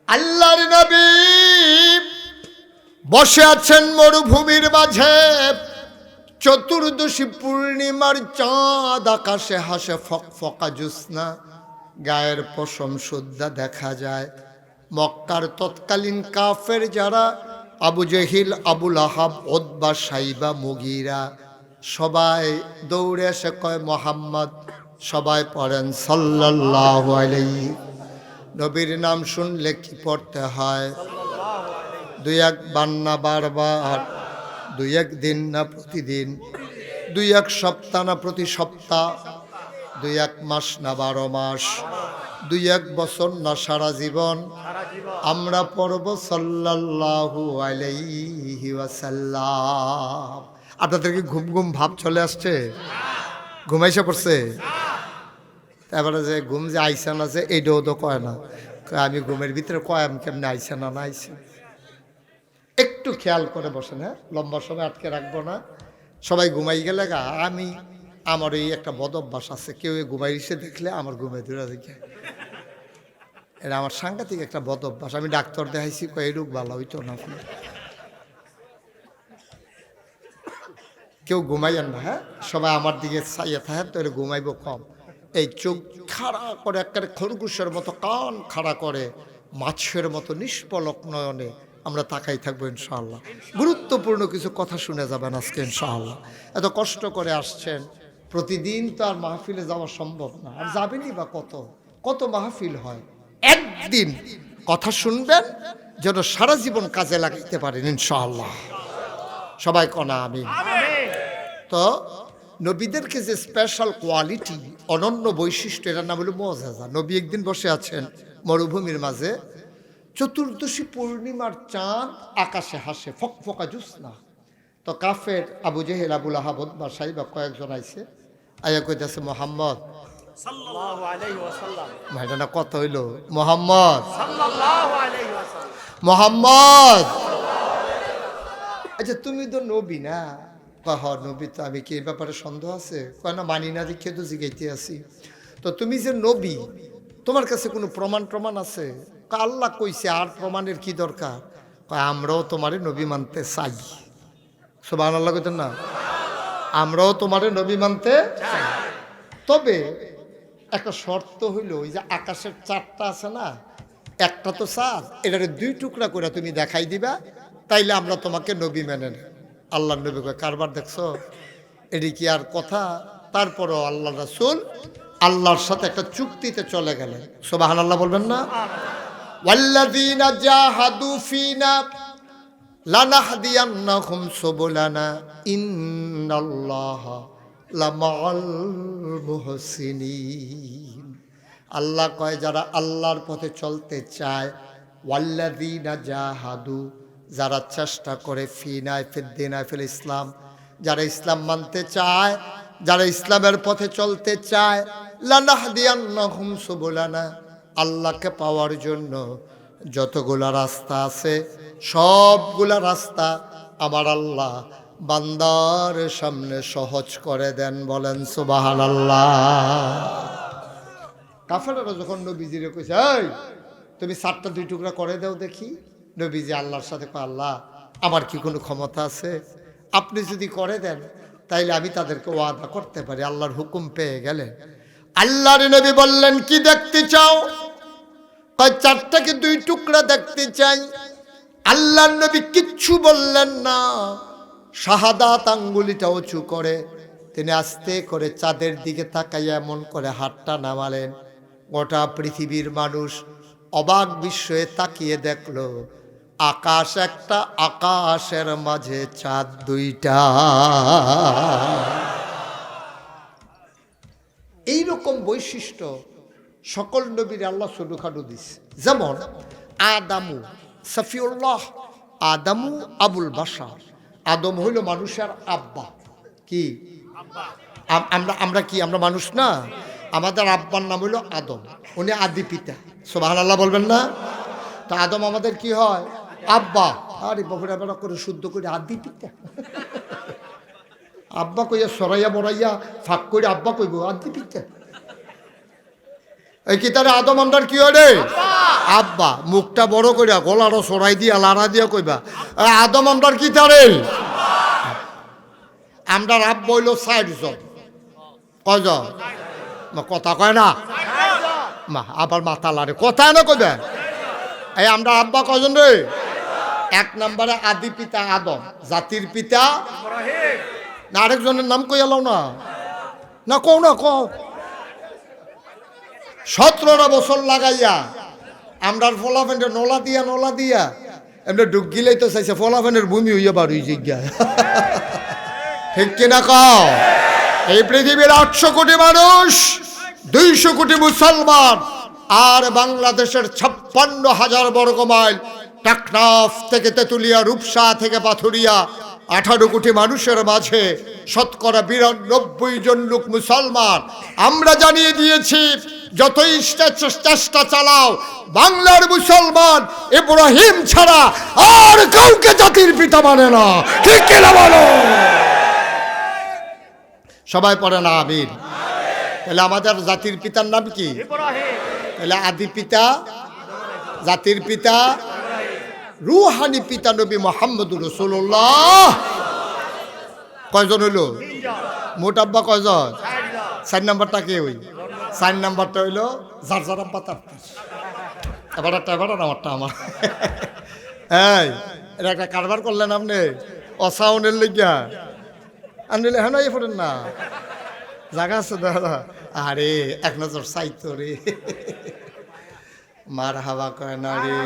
Speaker 1: আল্লাহর নবী বসে আছেন মরুভূমির মাঝে, চতুর্দশী পূর্ণিমার চাঁদ আকাশে হাসে, ফকফকা জ্যোৎস্না, গায়ের পশম সুদ্ধা দেখা যায়। মক্কার তৎকালীন কাফের যারা, আবু জেহিল, আবুল আহাব, উতবা, সাইবা, মুগীরা, সবাই দৌড়ে এসে কয় মুহাম্মদ। সবাই পড়েন সাল্লাল্লাহু আলাইহি। নবীর নাম শুনলে কি পড়তে হয়? দুই এক বান্না বারবার, দুই এক দিন না প্রতিদিন, দুই এক সপ্তাহ না প্রতি সপ্তাহ, দুই এক মাস না 12 মাস, দুই এক বছর না সারা জীবন আমরা পড়ব সাল্লাল্লাহু আলাইহি ওয়াসাল্লাম। আপনাদেরকে ঘুম ঘুম ভাব চলে আসছে? ঘুমাইসা পড়ছে? এবারে যে ঘুম যে আইসা না, যে এইটাও তো কয় না, আমি ঘুমের ভিতরে কয়াম কেমনে আইসা না না আইসা। একটু খেয়াল করে বসেন, হ্যাঁ, লম্বা সময় আটকে রাখবো না। সবাই ঘুমাই গেলে আমি, আমার এই একটা বদ অভ্যাস আছে, কেউ ঘুমাইছে দেখলে আমার ঘুমে ধরে দেখে, এটা আমার সাংঘাতিক একটা বদ অভ্যাস। আমি ডাক্তার দেখাইছি, কয় রোগ ভালো হইতো না। কেউ ঘুমাইয়েন না, হ্যাঁ, সবাই আমার দিকে চাইয়ে থাকে, তো এটা ঘুমাইব কম। এই চোখ খাড়া করে একেবারে খরগোশের মতো, কান খাড়া করে মাছের মতো নিষ্পলক নয়নে আমরা তাকাই থাকবো ইনশাআল্লাহ। গুরুত্বপূর্ণ কিছু কথা শুনে যাবেন আজকে ইনশাআল্লাহ। এত কষ্ট করে আসছেন, প্রতিদিন তো আর মাহফিলে যাওয়া সম্ভব না, আর যাবেনই বা কত কত মাহফিল হয়। একদিন কথা শুনবেন যেন সারা জীবন কাজে লাগাইতে পারেন ইনশাআল্লাহ। সবাই কনা আমি। তো নবীদেরকে যে স্পেশাল কোয়ালিটি, অনন্য বৈশিষ্ট্য, এটার নাম হলো মুআজিজা। নবী একদিন বসে আছেন মরুভূমির মাঝে, চতুর্দশী পূর্ণিমার চাঁদ আকাশে হাসে, ফকফকা জ্যোৎস্না। তো কাফের আবু জেহেল, আবুল আহাব, উতবা, সাইবা কয়েকজন আইছে, আয়া কইতাছে মুহাম্মদ সাল্লাল্লাহু আলাইহি ওয়াসাল্লাম। ভাইটা না কত হইল, মুহাম্মদ সাল্লাল্লাহু আলাইহি ওয়াসাল্লাম, মুহাম্মদ। আচ্ছা তুমি তো নবী না? কহ নবী তো। আমি কি এই ব্যাপারে সন্দেহ আছে? কয় না, মানি না দেখে তো জিগাইতে আছি। তো তুমি যে নবী, তোমার কাছে কোনো প্রমাণ আছে? আল্লাহ কইছে, আর প্রমাণের কি দরকার? কয় আমরাও তোমারে নবী মানতে চাই। সুবহানাল্লাহ কইতেন না? আমরাও তোমারে নবী মানতে চাই, তবে একটা শর্ত হইল, ওই যে আকাশের চারটা আছে না, একটা তো চাঁদ, এটারে 2 টুকরা করে তুমি দেখাই দিবা, তাইলে আমরা তোমাকে নবী মেনে নেব। আল্লাহ নবী কয় কারবার দেখছো, এটি কি আর কথা? তারপরও আল্লাহ রাসূল আল্লাহর সাথে একটা চুক্তিতে চলে গেলেন। সুবহানাল্লাহ বলবেন না? ওয়াল্লাযীনা জাহাদু ফীনা লানাহদিয়ান্নাহুম সুবুলানা ইন্নাল্লাহা লামাআল মুহসিনিন। আল্লাহ কয় যারা আল্লাহর পথে চলতে চায়, ওয়াল্লাযীনা জাহাদু, যারা চেষ্টা করে, ফিনা ফিদ্দিনা ফিল ইসলাম, যারা ইসলাম মানতে চায়, যারা ইসলামের পথে চলতে চায়, লানাহদিয়ান্নাহুম সুবুলানা, আল্লাহকে পাওয়ার জন্য যতগুলা রাস্তা আছে সবগুলা রাস্তা আমার আল্লাহ বান্দার সামনে সহজ করে দেন। বলেন সুবহানাল্লাহ। কাফেররা যখন নবীজিরে কইছে, এই তুমি 4টা 2 টুকরা করে দাও দেখি। নবীজি আল্লাহর সাথে কয়, আল্লাহ আমার কি কোনো ক্ষমতা আছে? আপনি যদি করে দেন তাইলে আমি তাদেরকে ওয়াদা করতে পারি। আল্লাহর হুকুম পেয়ে গেলেন। আল্লাহর নবী বললেন, কি দেখতে চাও? কয় 4টাকে 2 টুকরা দেখতে চাই। আল্লাহর নবী কিচ্ছু বললেন না। শাহাদাত আঙ্গুলিটা উঁচু করে তিনি আস্তে করে চাঁদের দিকে তাকাইয়া এমন করে হাতটা নামালেন। গোটা পৃথিবীর মানুষ অবাক বিস্ময়ে তাকিয়ে দেখলো, আকাশ একটা, আকাশের মাঝে চাঁদ 2টা। এইরকম বৈশিষ্ট্য সকল নবীর আল্লাহ ছোটখাটো দিছে। যেমন আদামু সফিউল্লাহ, আদামু আবুল বাশার। আদম হইল মানুষের আব্বা। কি আমরা কি আমরা মানুষ না? আমাদের আব্বার নাম হইল আদম, উনি আদি পিতা। সুবহানাল্লাহ বলবেন না? তো আদম আমাদের কি হয়? আব্বা। আরে বাবুরা বেড়া করে শুদ্ধ করে আদি পিতা। আব্বা কইয়া সরাইয়া বড়াইয়া ফাঁক করে আব্বা কইব আদি পিতা। এই কি তারে আদম আমরার কি হয় রে? আব্বা। মুখটা বড় করিয়া গলারও সরাই দিয়া লাড়া দিয়া কইবা আদম আমরার কি তারে? আমরার আব্বা হইল 60 জন। কয়জন? কথা কয় না মা, আবার মাথা লাড়ে কথা না কইবে। এই আমরা আব্বা কয়জন রে? 1 নম্বরে আদি পিতা আদম, জাতির পিতা না। আরেকজনের নাম কই এলাও না? না কও না কও। 17টা বছর লাগাইয়া আমরার ফলাফেন্ডের নলা দিয়া এমনি ডুব গিলেই তো চাইছে ফলাফেন্ডের ভূমি হইয়া বাড়ি জিজ্ঞা। ঠিক কিনা কও? এই পৃথিবীর 800 কোটি মানুষ, 200 কোটি মুসলমান, আর বাংলাদেশের 56,000 বর্গ মাইল, টেকনাফ থেকে তেতুলিয়া, রূপসা থেকে পাথুরিয়া, 18 কোটি মানুষের মাঝে শতকরা 92 জন লোক মুসলমান। আমরা জানিয়ে দিয়েছি যতই চেষ্টা চালাও, বাংলার মুসলমান ইব্রাহিম ছাড়া আর কাউকে জাতির পিতা মানে না। ঠিক কিনা বলো? সবাই পড়ে না আমিন? তাহলে আমাদের জাতির পিতার নাম কি? তাহলে আদি পিতা, জাতির পিতা, রুহানি পিতা নবী মুহাম্মদুর রাসূলুল্লাহ। কয়জন হইল? মোট আব্বা কয়জন? 4 নাম্বারটা কে? ওই 4 নাম্বারটা হইল যার যার আব্বা তার। এবার আমারটা আমার। এই এটা একটা কারবার করলেন আপনি অসাউনের লেগিয়া। আনলে হ্যাঁ এই ফোটেন না জায়গা আছে দাদা। আরে এক নজর চাইতো রে। মার হাবা কয় না রে,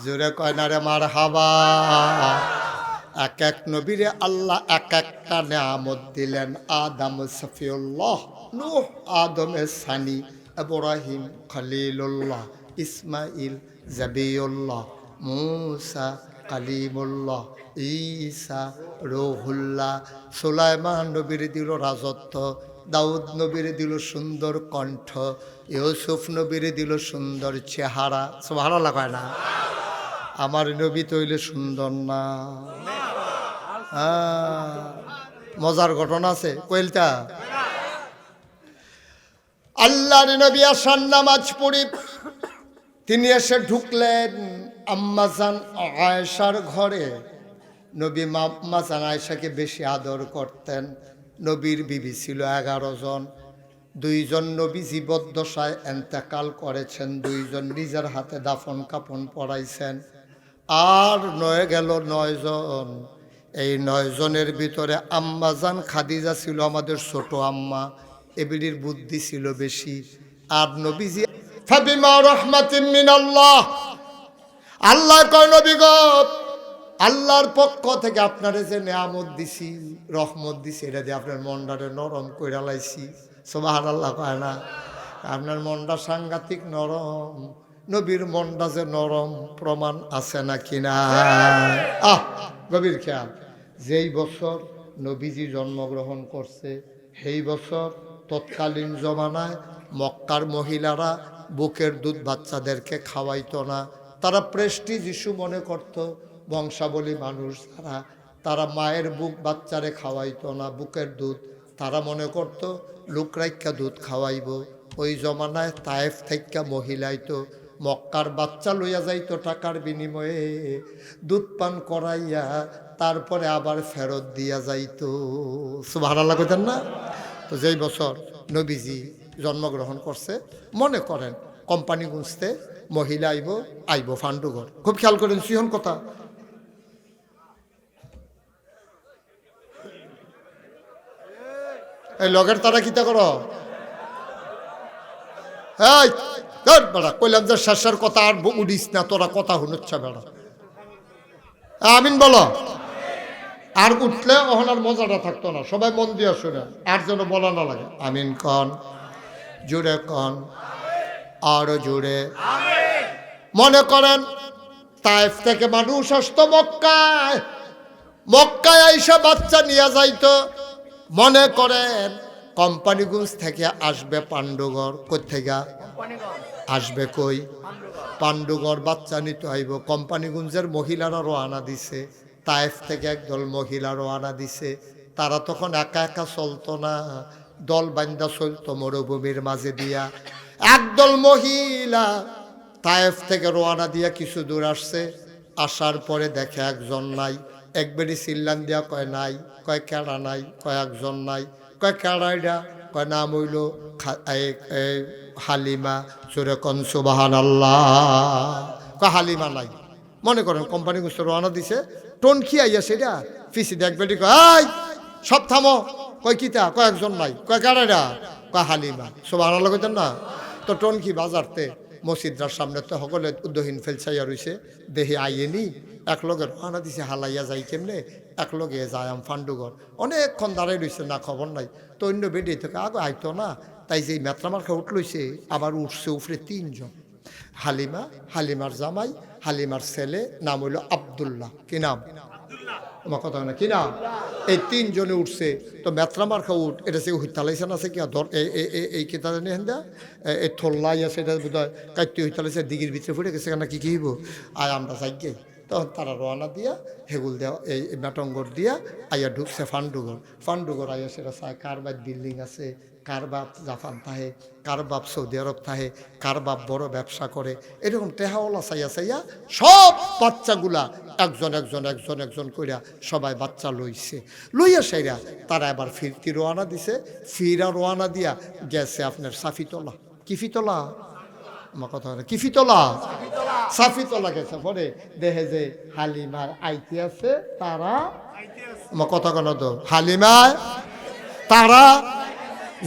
Speaker 1: জোরে কয় না রে মার হাবা। এক এক নবীরে আল্লাহ এক একটা নিয়ামত দিলেন। আদম সফিউল্লাহ, নূহ আদমের সানি, ইব্রাহিম খলিলুল্লাহ, ইসমাইল জাবিউল্লাহ, মুসা কালিমুল্লাহ, ঈসা রুহুল্লাহ। সুলাইমান নবীর দিল রাজত্ব, দাউদ নবীর দিল সুন্দর কণ্ঠ, ইউসুফ নবীর দিল সুন্দর চেহারা। সুবহানাল্লাহ কয় না? আমার নবী তৈলে সুন্দর না? মজার ঘটনা আছে কইলটা। আল্লাহর নবী আসার নামাজ পড়ি তিনি এসে ঢুকলেন আম্মাজান আয়েশার ঘরে। নবী আম্মাজান আয়েশাকে বেশি আদর করতেন। নবীর বিবি ছিল 11 জন। 2 জন নবী জীবদ্দশায় এন্তেকাল করেছেন, 2 জন নিজের হাতে দাফন কাফন পড়াইছেন। আর 9 গেল 9 জন। এই 9 জনের ভিতরে আম্মাজান খাদিজা ছিল আমাদের ছোট আম্মা, এবিলির বুদ্ধি ছিল বেশি। আর নবীজি ফাবিমা রাহমাতিন মিনাল্লাহ, আল্লাহ কয় নবী গো আল্লাহর পক্ষ থেকে আপনারে যে নিয়ামত দিছি, রহমত দিছি, এটা দিয়ে আপনার মনটারে নরম কইরা লাইছি। সুবহানাল্লাহ কয় না? আপনার মনটা সাংঘাতিক নরম। নবীর মনটা যে নরম প্রমাণ আছে নাকি না? গভীর খেয়াল। যেই বছর নবীজি জন্মগ্রহণ করছে সেই বছর তৎকালীন জমানায় মক্কার মহিলারা বুকের দুধ বাচ্চাদেরকে খাওয়াইতো না। তারা প্রেস্টিজ ইস্যু মনে করত। বংশাবলী মানুষ তারা মায়ের বুক বাচ্চারে খাওয়াইতো না, বুকের দুধ। তারা মনে করত লোকরাইকা দুধ খাওয়াইব। ওই জমানায় তায়েফ থেকে মহিলাইতো মক্কার বাচ্চা লইয়া যাইতো টাকার বিনিময়ে, দুধ পান করাইয়া তারপরে আবার ফেরত দিয়া যাইতো। সুবহানাল্লাহ কইতেন না? তো যেই বছর নবীজি জন্মগ্রহণ করছে, মনে করেন কোম্পানিগঞ্জতে মহিলা আইব ফান্ডুঘর। খুব খেয়াল করেন সিহন কথা। এই লগের তারা কিতা করো? এই বেড়া কইলাম যে শেষের কথা আর উড়িস না, তোরা কথা শুনছা বেড়া। আমিন বলো। আর উঠলে ওখানে আর মজাটা থাকতো না। সবাই মন দিয়ে শুনে, আর যেন বলা না লাগে। আমিন কন, জুড়ে কন, আরো জুড়ে। মনে করেন তায়েফ থেকে মানুষ আসতো মক্কায়, মক্কায় আইসা বাচ্চা নিয়ে যাইতো। মনে করেন কোম্পানিগঞ্জ থেকে আসবে পাণ্ডুগড়, কোথেকে আসবে? কই পাণ্ডুগড় বাচ্চা নিতে আইব। কোম্পানিগঞ্জের মহিলারা রওনা দিছে, তায়েফ থেকে একদল মহিলা রওনা দিছে। তারা তখন একা একা চলতো না, দল বান্ধা চলতো মরুভূমির মাঝে দিয়া। একদল মহিলা তায়েফ থেকে রওনা দিয়া কিছু দূর আসছে, আসার পরে দেখে একজন নাই। একবারই চিল্লান দিয়া কয় নাই, কয় কেডা নাই, কয় একজন নাই, কয় কেডাইডা, কয় নাম হইল হালিমা। সুরে কন সুবহানাল্লাহ। কয় হালিমা নাই। মনে করেন কোম্পানি গুলো রওনা দিছে, টোন কি আইয়া সেটা ফিসি দেখবেটি, কয় সব থামো। কয় কিতা? কয় একজন নাই। কয় কেডাইডা? কয় হালিমা। সুবহানাল্লাহ কইতেন না? তো টোন কি বাজারতে মসজিদার সামনে তো সকলে উদ্দহীন ফেলছাইয়া রইছে, দেহে আইয়েনি। এক লগে রওনা দিছে, হালাইয়া যাই কেমনে? এক লগে যায় আম ফান্ডুঘর। অনেকক্ষণ দাঁড়াই রইছে, না খবর নাই। তো অন্য বেডে থেকে আগে আইতো না, তাই যে মেত্রামার্খা উঠলইছে, আবার উঠছে উপরে তিনজন। হালিমা, হালিমার জামাই, হালিমার ছেলে, নাম হইল আব্দুল্লাহ। কি নাম? আমার কথা না, কি নাম? এই তিনজনে উঠছে। তো মেত্রামার্খা উঠ, এটা সে হইতালাইছে না, সে কি ধর এই কেতা জানি হেন্দা এই থল্লাই আছে, এটা বোধ হয় কাটতে হইতালাইছে, দিঘির ভিতরে ফুটে গেছে কেন, কি হইব? আয় আমরা যাই। তখন তারা রওনা দিয়া হেগুল দেওয়া এই মেটঙ্গর দিয়া আইয়া ঢুকছে ফান্ডুঘর। ফান্ডুঘর আইয়া সেটা চায় কার বাপ বিল্ডিং আছে, কার বাপ জাপান থাহে, কার বাপ সৌদি আরব থাহে, কার বাপ বড় ব্যবসা করে, এরকম টেহাওয়ালা চাইয়া চাইয়া সব বাচ্চাগুলা একজন একজন একজন একজন কইরা সবাই বাচ্চা লইছে। লইয়া সাইরা তারা এবার ফিরতি রওনা দিছে। ফিরা রওনা দিয়া গেছে আপনার সাফিতলা। কিফিতলা? আমার কথা হয় না, কিফিতলা? সাফিতলা গেছে। পরে দেখে যে হালিমার আইতে আছে, তারা আমার কথা কেন তো হালিমায় তারা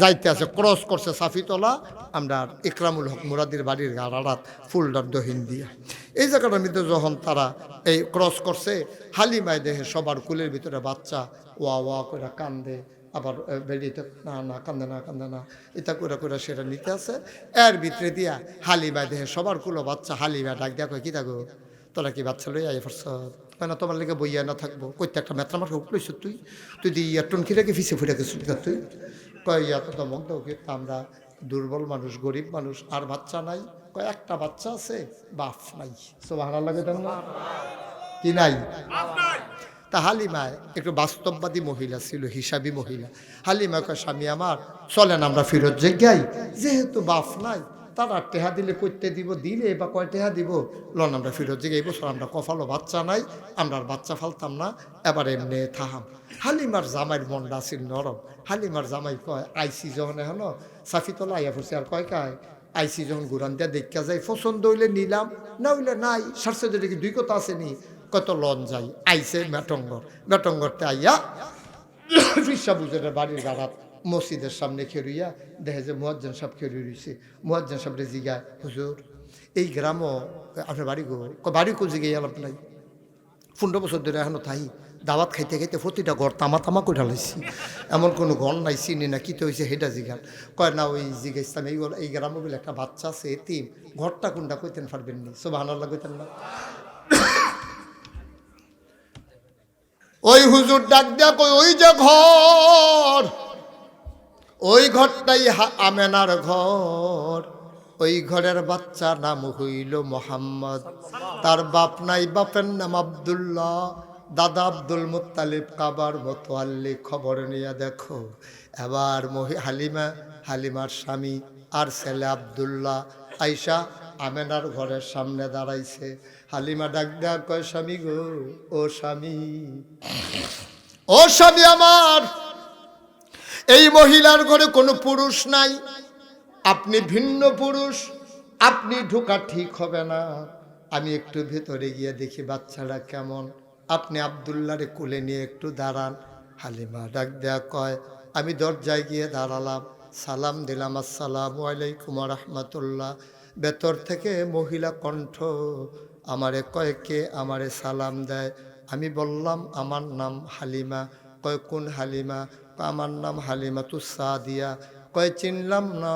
Speaker 1: যাইতে আছে, ক্রস করছে সাফিতলা। আমরা ইকরামুল হক মুরাদির বাড়ির গাড়ারাত ফুলডার দহিন দিয়া এই জায়গাটার মধ্যে যখন তারা এই ক্রস করছে, হালিমায় দেখে সবার কুলের ভিতরে বাচ্চা ওয়া ওয়া করে কান্দে। আবার বেরিয়ে না না কান্দে না কান্দে না, এটা করে করে সেটা নিতে আছে। এর ভিতরে দিয়া হালিমায় দেখে সবার কুলো বাচ্চা। হালিমা ডাক দিয়া কয়, কি থাকো তোরা কি বাচ্চা লই আই ফরস? কয় না, তোমার লেগে বইয়া না থাকবো। কইতে একটা মেত্রা মার্কে উঠলইছ তুই, তুই দি ইয়ার টনকি রেখে ফিসে ফুটে গেছিস তুই। কয় ইয়া তো দমক দাও, আমরা দুর্বল মানুষ, গরিব মানুষ, আর বাচ্চা নাই। কয় একটা বাচ্চা আছে, বাপ নাই। সুবহানাল্লাহ কইতেন না? কি নাই? তা হালিমায় একটু বাস্তববাদী মহিলা ছিল, হিসাবী মহিলা। হালিমা কয়, স্বামী আমার চলেন আমরা ফিরত যাই, যেহেতু বাপ নাই, তারা টেহা দিলে করতে দিব, দিলে বা কয় টেহা দিব, লন আমরা ফিরত যাই। এই বছর আমরা কফালো বাচ্চা নাই, আমরা আর বাচ্চা ফালতাম না, এবার এমনি থাহাম। হালিমার জামাইয়ের মনটা আছিল নরম। হালিমার জামাই কয়, আইসি যখন এখন সাফিতলা আইয়া পড়ছে, আর কয় কায় আইসি যখন ঘুরান দিয়া দেখা যায়, পছন্দ হইলে নিলাম, না হইলে নাই। সারছে যদি দুই কথা আসেনি, কত লন যাই। আইসে মেটঙ্গর, মেটঙ্গরতে আইয়া ফিরসা বুঝের বাড়ির গাড়াত মসজিদের সামনে খেরুইয়া দেখে যে মুয়াজ্জিন সাহেব খেরুই রয়েছে। মুয়াজ্জিন সাহেবরে জিগায়, হুজুর এই গ্রামও আপনার বাড়ি গো? বাড়ি কো জিগাই আলাপ নাই, 15 বছর ধরে এখনো তাই দাওয়াত খাইতে খাইতে প্রতিটা ঘর তামা তামা করে ঢালাইছি, এমন কোনো ঘর নাই, চিনি না কিতে হয়েছে হেটা জিগান। কয় না ওই জিগাইছিলাম এই গ্রামে বলে একটা বাচ্চা আছে এতিম, ঘরটা কোনটা কইতেন পারবেন নি? সুবহানাল্লাহ কইতেন না? ওই হুজুর ডাক দিয়া কই, ওই যে ঘর, ওই ঘরটাই আমেনার ঘর। ওই ঘরের বাচ্চা নাম হইল মোহাম্মদ, তার বাপ নাই, বাপের নাম আব্দুল্লাহ, দাদা আব্দুল মুত্তালিব, কাবার মোতোয়াল্লি। খবর নিয়ে দেখো। এবার হালিমার স্বামী আর ছেলে আব্দুল্লাহ আইসা আমেনার ঘরের সামনে দাঁড়াইছে। হালিমা ডাক দেয়া কয়, স্বামী গো, ও স্বামী, ও স্বামী আমার, এই মহিলার ঘরে কোনো পুরুষ নাই, আপনি ভিন্ন পুরুষ, আপনি ঢোকা ঠিক হবে না। আমি একটু ভেতরে গিয়ে দেখি বাচ্চারা কেমন, আপনি আব্দুল্লাহরে কোলে নিয়ে একটু দাঁড়ান। হালিমা ডাক দেয়া কয়, আমি দরজায় গিয়ে দাঁড়ালাম, সালাম দিলাম, আসসালামু আলাইকুম ওয়া রাহমাতুল্লাহ। ভেতর থেকে মহিলা কণ্ঠ আমারে কয়, কে আমারে সালাম দেয়? আমি বললাম আমার নাম হালিমা। কয় কোন হালিমা? কয় আমার নাম হালিমা তুসাদিয়া। কয় চিনলাম না।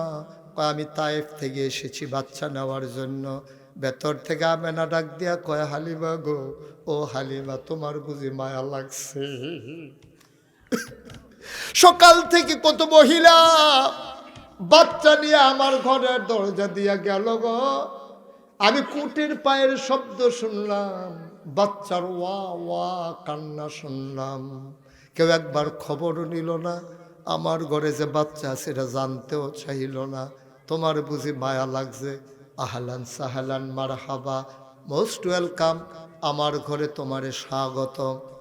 Speaker 1: কয় আমি তায়েফ থেকে এসেছি বাচ্চা নেওয়ার জন্য। ভেতর থেকে আমেনা ডাক দিয়া কয়, হালিমা গো, ও হালিমা, তোমার বুঝি মায়া লাগছে? সকাল থেকে কত মহিলা বাচ্চা নিয়ে আমার ঘরের দরজা দিয়া গেল গো, আমি কুটির পায়ের শব্দ শুনলাম, বাচ্চার ওয়া ওয়া কান্না শুনলাম, কেউ একবার খবরও নিল না, আমার ঘরে যে বাচ্চা আছে এটা জানতেও চাইল না। তোমার বুঝি মায়া লাগছে? আহলান সাহলান মারহাবা, মোস্ট ওয়েলকাম, আমার ঘরে তোমারে স্বাগত,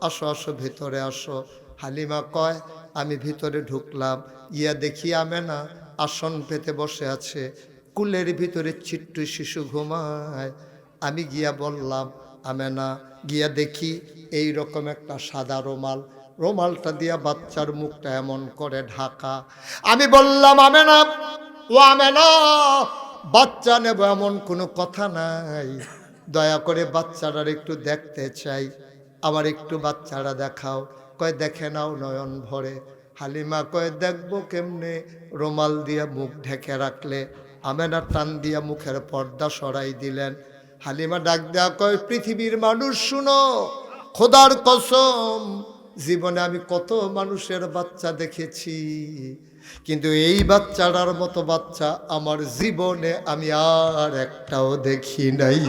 Speaker 1: আসো আসো ভিতরে আসো। হালিমা কয়, আমি ভিতরে ঢুকলাম, গিয়া দেখি আমেনা আসন পেতে বসে আছে, কুলের ভিতরে ছিট্ট শিশু ঘুমায়। আমি গিয়া বললাম, আমেনা, গিয়া দেখি এই রকম একটা সাদা রুমাল, রুমালটা দিয়া বাচ্চার মুখটা এমন করে ঢাকা। আমি বললাম, আমেনা, ও আমেনা, বাচ্চা নেব এমন কোনো কথা নাই, দয়া করে বাচ্চাটার একটু দেখতে চাই, আবার একটু বাচ্চারা দেখাও। কয় দেখে নাও নয়ন ভরে। হালিমা কয়, দেখবো কেমনে? রুমাল দিয়া মুখ ঢেকে রাখলে। আমেনা টান দিয়া মুখের পর্দা সরাই দিলেন। হালিমা ডাক দেয়া কয়, পৃথিবীর মানুষ শুনো, খোদার কসম, জীবনে আমি কত মানুষের বাচ্চা দেখেছি, কিন্তু এই বাচ্চাটার মতো বাচ্চা আমার জীবনে আমি আর একটাও দেখি নাই।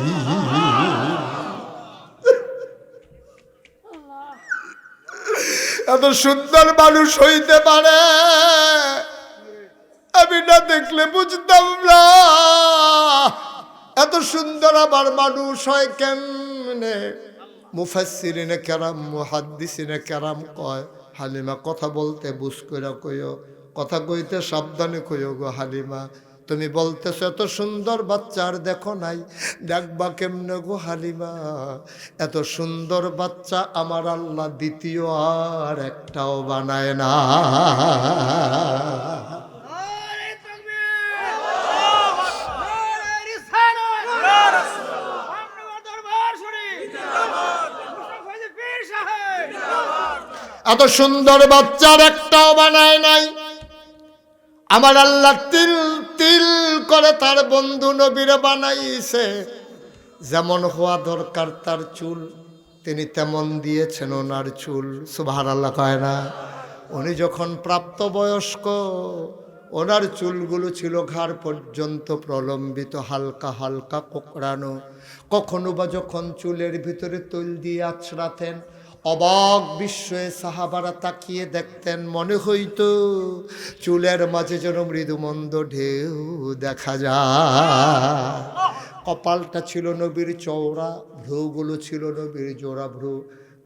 Speaker 1: এত সুন্দর মানুষ হইতে পারে আমি না দেখলে বুঝতাম না। এত সুন্দর আবার মানুষ হয় কেমনে? মুফাসসিরিনে কেরাম, মুহাদ্দিসিনে কেরাম কয়, হালিমা কথা বলতে বুঝ কইরা কইও, কথা কইতে সাবধানে কইও গো হালিমা। তুমি বলতেছো এত সুন্দর বাচ্চা আর দেখো নাই, দেখবা কেমনে গো হালিমা? এত সুন্দর বাচ্চা আমার আল্লাহ দ্বিতীয় আর একটাও বানায় না। এত সুন্দর বাচ্চার একটাও বানায় নাই। আমার আল্লাহ তিল তিল করে তার বন্ধু নবীরে বানাইছে। যেমন হওয়া দরকার তার চুল, তিনি তেমন দিয়েছেন ওনার চুল। সুবহানাল্লাহ কয় না? উনি যখন প্রাপ্তবয়স্ক, ওনার চুলগুলো ছিল ঘাড় পর্যন্ত প্রলম্বিত, হালকা হালকা কোকড়ানো। কখনো বা যখন চুলের ভিতরে তৈল দিয়ে আছড়াতেন, অবাক বিস্ময়ে সাহাবারা তাকিয়ে দেখতেন, মনে হইতো চুলের মাঝে যেন মৃদুমন্দ ঢেউ দেখা যায়। কপালটা ছিল নবীর চওড়া, ভ্রুগুলো ছিল নবীর জোড়া ভ্রু,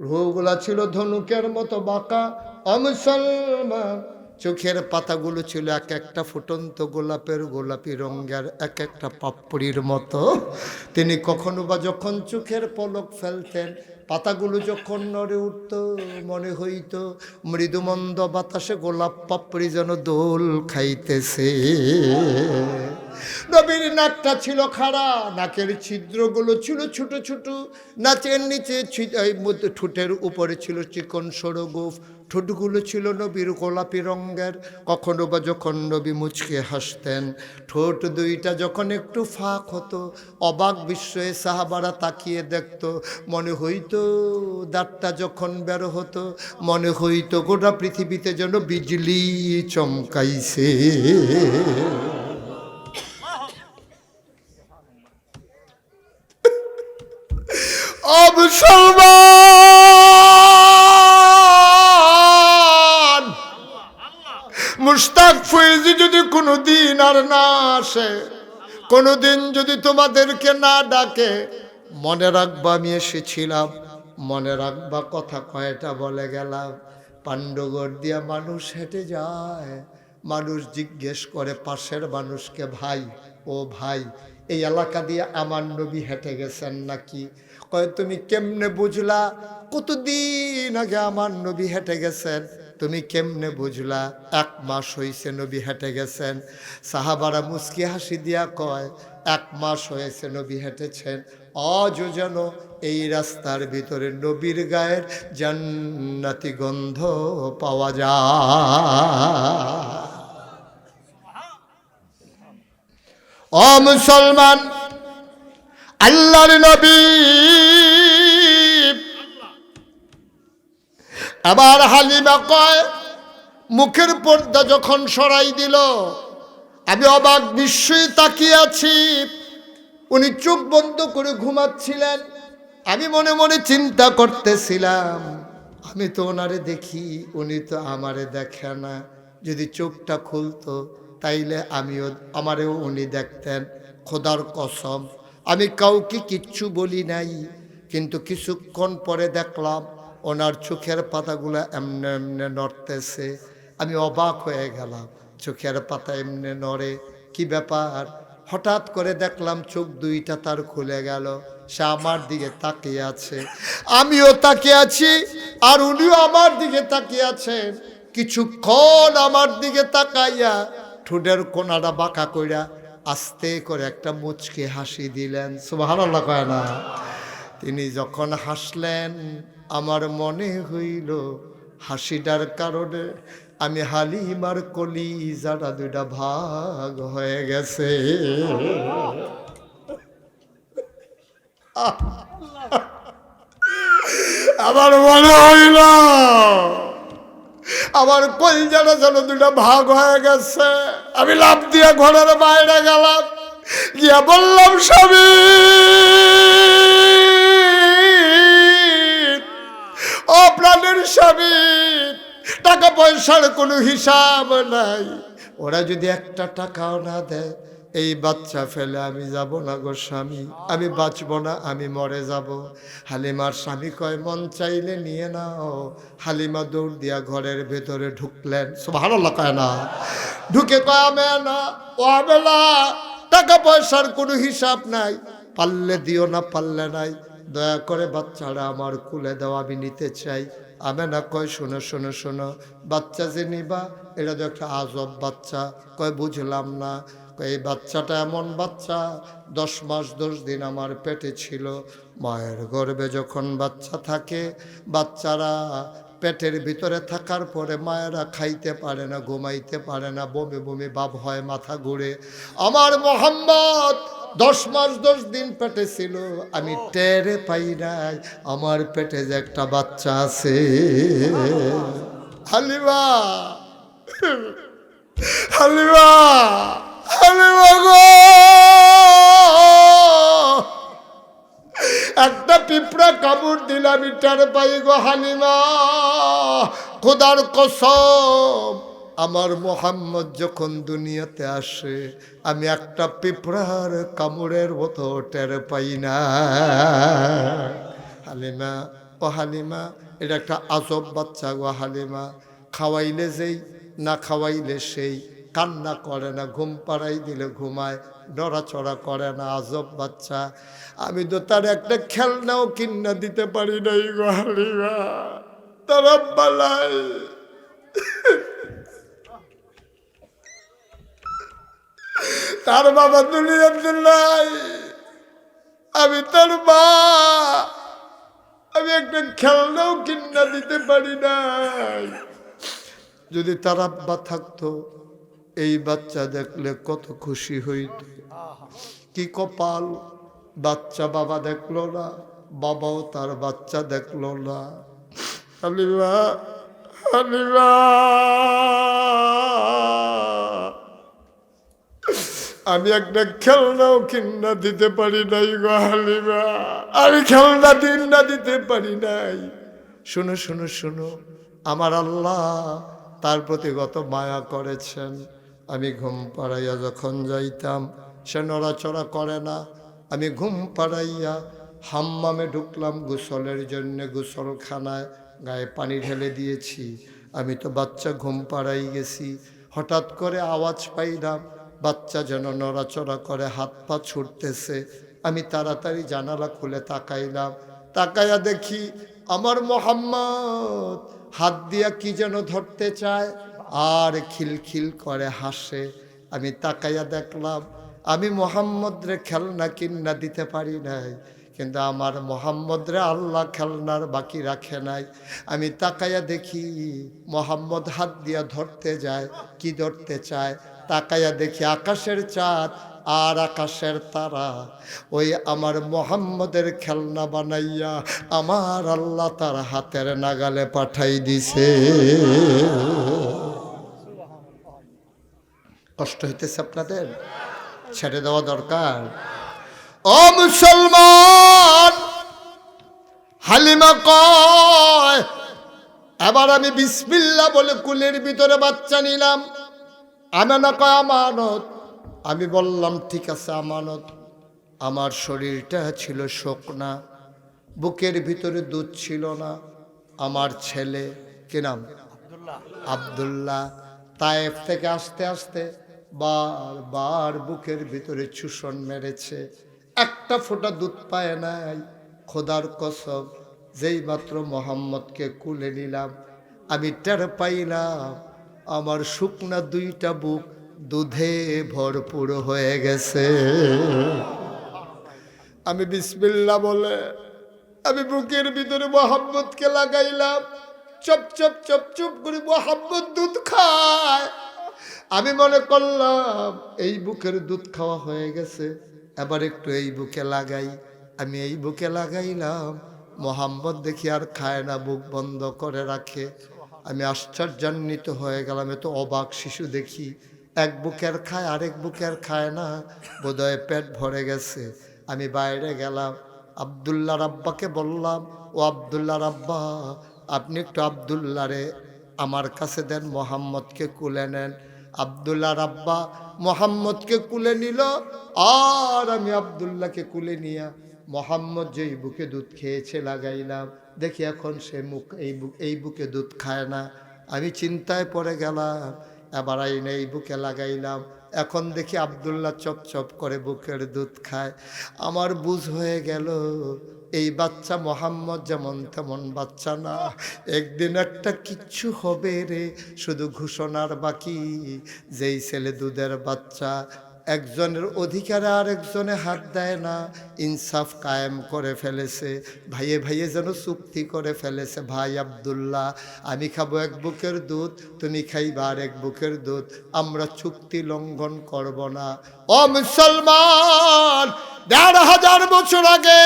Speaker 1: ভ্রুগুলা ছিল ধনুকের মতো বাঁকা। মুসলমান চোখের পাতাগুলো ছিল এক একটা ফুটন্ত গোলাপের গোলাপি রঙের, এক একটা পাপড়ির মতো। তিনি কখনো বা যখন চোখের পলক ফেলতেন, পাতাগুলো যখন নড়ে উঠত, মনে হইত মৃদুমন্দ বাতাসে গোলাপ পাপড়ি যেন দোল খাইতেছে। নবীর নাকটা ছিল খাড়া, নাকের ছিদ্রগুলো ছিল ছোট ছোট, নাচের নিচে ঠোঁটের উপরে ছিল চিকন সরু গোঁফ, ঠোঁটগুলো ছিল নবীর গোলাপি রঙের। কখনো বা যখন নবী মুচকে হাসতেন, ঠোঁট দুইটা যখন একটু ফাঁক হতো, অবাক বিস্ময়ে সাহাবারা তাকিয়ে দেখত, মনে হইতো দাঁতটা যখন বের হতো, মনে হইতো গোটা পৃথিবীতে যেন বিজলি চমকাইছে। মুসলমান মুশতাক ফৈজি যদি কোনো দিন আর না আসে, কোনোদিন যদি তোমাদেরকে না ডাকে মনে রাখবা আমি এসেছিলাম, মনে রাখবা কথা কয়টা বলে গেলাম। পাণ্ডগড় দিয়া মানুষ হেঁটে যায়, মানুষ জিজ্ঞেস করে পাশের মানুষকে, ভাই ও ভাই এই এলাকা দিয়ে আমার নবী হেঁটে গেছেন নাকি? কয় তুমি কেমনে বুঝলা? কতদিন আগে আমার নবী হেঁটে গেছেন, তুমি কেমনে বুঝলা? 1 মাস হয়েছে নবী হেঁটে গেছেন। সাহাবারা মুস্কি হাসি দিয়া কয় 1 মাস হয়েছে নবী হেঁটেছেন, আজও যেন এই রাস্তার ভিতরে নবীর গায়ের জান্নাতি গন্ধ পাওয়া যায়। ও মুসলমান, আল্লাহর নবী আবার হালিমা কয় মুখের পর্দা যখন সরাই দিল আমি অবাক বিস্ময়ে তাকিয়ে আছি। উনি চোখ বন্ধ করে ঘুমাচ্ছিলেন। আমি মনে মনে চিন্তা করতেছিলাম, আমি তো ওনারে দেখি, উনি তো আমারে দেখে না। যদি চোখটা খুলতো তাইলে আমারেও উনি দেখতেন। খোদার কসম আমি কাউকে কিচ্ছু বলি নাই, কিন্তু কিছুক্ষণ পরে দেখলাম ওনার চোখের পাতাগুলো এমনে এমনে নড়তেছে। আমি অবাক হয়ে গেলাম, চোখের পাতা এমনে নড়ে, কি ব্যাপার? হঠাৎ করে দেখলাম চোখ দুইটা তার খুলে গেল, সে আমার দিকে তাকিয়ে আছে, আমিও তাকিয়ে আছি, আর উনিও আমার দিকে তাকিয়ে আছেন। কিছুক্ষণ আমার দিকে তাকাইয়া ঠোঁটের কোনাটা বাঁকা কইরা আস্তে করে একটা মুচকি হাসি দিলেন। সুবহানাল্লাহ কয় না? তিনি যখন হাসলেন আমার মনে হইল হাসিটার কারণে আমি হালিমার কলিজাটা 2টা ভাগ হয়ে গেছে। আমার মনে হইল আমার কলিজাটা যেন 2টা ভাগ হয়ে গেছে। আমি লাফ দিয়ে ঘরের বাইরে গেলাম, গিয়া বললাম স্বামী, ও প্রাণের স্বামী, টাকা পয়সার কোনো হিসাব নাই, ওরা যদি একটা টাকাও না দেয় এই বাচ্চা ফেলে আমি যাব না গো স্বামী, আমি বাঁচব না, আমি মরে যাব। হালিমার স্বামী কয় মন চাইলে নিয়ে নাও। হালিমা দৌড় দিয়া ঘরের ভেতরে ঢুকলেন। সুবহানাল্লাহ কয় না? ঢুকে কয় আমি না, ও আমেলা, টাকা পয়সার কোনো হিসাব নাই, পারলে দিও না পারলে নাই, দয়া করে বাচ্চারা আমার কুলে দাও, আমি নিতে চাই। আমেনা কয় শোনো শোনো শোনো, বাচ্চা যে নিবা এটা তো একটা আজব বাচ্চা। কয় বুঝলাম না। এই বাচ্চাটা এমন বাচ্চা 10 মাস 10 দিন আমার পেটে ছিল। মায়ের গর্ভে যখন বাচ্চা থাকে, বাচ্চারা পেটের ভিতরে থাকার পরে মায়েরা খাইতে পারে না, ঘুমাইতে পারে না, বমি বমি ভাব হয়, মাথা ঘুরে। আমার মোহাম্মদ 10 মাস 10 দিন পেটে ছিল, আমি টেরে পাই নাই আমার পেটে যে একটা বাচ্চা আছে। হালিমা, হালিমা, হালিমা গো, একটা পিঁপড়া কামড় দিলে আমি টের পাই গো হালিমা। খোদার কসম, আমার মোহাম্মদ যখন দুনিয়াতে আসে আমি একটা পিঁপড়ার কামড়ের মতো টের পাই না। হালিমা, ও হালিমা, এটা একটা আজব বাচ্চা গো হালিমা। খাওয়াইলে যেই, না খাওয়াইলে সেই, কান্না করে না, ঘুম পাড়াই দিলে ঘুমায়, নড়াচড়া করে না, আজব বাচ্চা। আমি তো তার একটা খেলনাও কিনা দিতে পারি নাই গো হালিমা। তার আব্বালাই, তার বাবা দুনিয়াতে নাই, আমি তার মা, আমি একটা খেলনাও কিনা দিতে পারি নাই। যদি তার আব্বা থাকতো এই বাচ্চা দেখলে কত খুশি হইত। কি কপাল, বাচ্চা বাবা দেখলো না, বাবাও তার বাচ্চা দেখলো না। হালিমা, হালিমা, আমি একটা খেলনাও কিনা দিতে পারি নাই গো হালিমা, আমি খেলনা কিনা দিতে পারি নাই। শুনো শুনো শুনো, আমার আল্লাহ তার প্রতি কত মায়া করেছেন। আমি ঘুম পাড়াইয়া যখন যাইতাম সে নড়াচড়া করে না। আমি ঘুম পাড়াইয়া হাম্মামে ঢুকলাম গোসলের জন্য, গোসলখানায় গায়ে পানি ঢেলে দিয়েছি। আমি তো বাচ্চা ঘুম পাড়াই গেছি, হঠাৎ করে আওয়াজ পাইলাম বাচ্চা যেন নড়াচড়া করে, হাত পা ছুটতেছে। আমি তাড়াতাড়ি জানালা খুলে তাকাইলাম, তাকাইয়া দেখি আমার মোহাম্মদ হাত দিয়া কি যেন ধরতে চায় আর খিলখিল করে হাসে। আমি তাকাইয়া দেখলাম আমি মোহাম্মদ রে খেলনা কিন্না দিতে পারি নাই, কিন্তু আমার মোহাম্মদ রে আল্লাহ খেলনার বাকি রাখে নাই। আমি তাকাইয়া দেখি মোহাম্মদ হাত দিয়া ধরতে যায়, কি ধরতে চায়, তাকাইয়া দেখি আকাশের চাঁদ আর আকাশের তারা। ওই আমার মোহাম্মদের খেলনা বানাইয়া আমার আল্লাহ তার হাতের নাগালে পাঠাই দিছে। কষ্ট হইতেছে আপনাদের? ছেড়ে দেওয়া দরকার। ও মুসলমান, হালিমা কয় এবার আমি বিসমিল্লাহ বলে কুলের ভিতরে বাচ্চা নিলাম। আমেনা কয় আমানত। আমি বললাম ঠিক আছে আমানত। আমার শরীরটা ছিল শুকনা, বুকের ভিতরে দুধ ছিল না। আমার ছেলে, কি নাম? আব্দুল্লাহ। তায়েফ থেকে আসতে আসতে বারবার বুকের ভিতরে চুষণ মেরেছে, একটা ফোঁটা দুধ পায় নাই। খোদার কসম, যেই মাত্র মোহাম্মদকে কুলে নিলাম আমি টের পাইলাম আমার শুকনা দুইটা বুক দুধে ভরপুর হয়ে গেছে। আমি বিসমিল্লাহ বলে আমি বুকের ভিতরে মোহাম্মদকে লাগাইলাম। চপ চপ চপ চপ করে মোহাম্মদ দুধ খায়। আমি মনে করলাম এই বুকের দুধ খাওয়া হয়ে গেছে, এবার একটু এই বুকে লাগাই। আমি এই বুকে লাগাইলাম, মোহাম্মদ দেখি আর খায় না, বুক বন্ধ করে রাখে। আমি আশ্চর্যান্বিত হয়ে গেলাম, এত অবাক শিশু দেখি, এক বুকের খায় আরেক বুকের খায় না, বোধহয় পেট ভরে গেছে। আমি বাইরে গেলাম, আব্দুল্লাহ রাব্বাকে বললাম, ও আব্দুল্লাহ রাব্বা, আপনি একটু আব্দুল্লাহরে আমার কাছে দেন, মোহাম্মদকে কুলে নেন। আব্দুল্লাহ রাব্বা মোহাম্মদকে কুলে নিল, আর আমি আব্দুল্লাহকে কুলে নিয়া মোহাম্মদ যেই বুকে দুধ খেয়েছে লাগাইলাম। দেখি এখন সে এই বুকে দুধ খায় না। আমি চিন্তায় পড়ে গেলাম, এবার আইনে এই বুকে লাগাইলাম। এখন দেখি আব্দুল্লাহ চপ চপ করে বুকের দুধ খায়। আমার বুঝ হয়ে গেল এই বাচ্চা মোহাম্মদ যেমন তেমন বাচ্চা না, একদিন একটা কিচ্ছু হবে রে, শুধু ঘোষণার বাকি। যেই ছেলে দুধের বাচ্চা, একজনের অধিকারে আর একজনে হাত দেয় না, ইনসাফ কায়েম করে ফেলেছে, ভাইয়ে ভাইয়ে যেন চুক্তি করে ফেলেছে, ভাই আব্দুল্লাহ আমি খাবো এক বুকের দুধ, তুমি খাইবা আর এক বুকের দুধ, আমরা চুক্তি লঙ্ঘন করব না। ও মুসলমান, ১৫০০ বছর আগে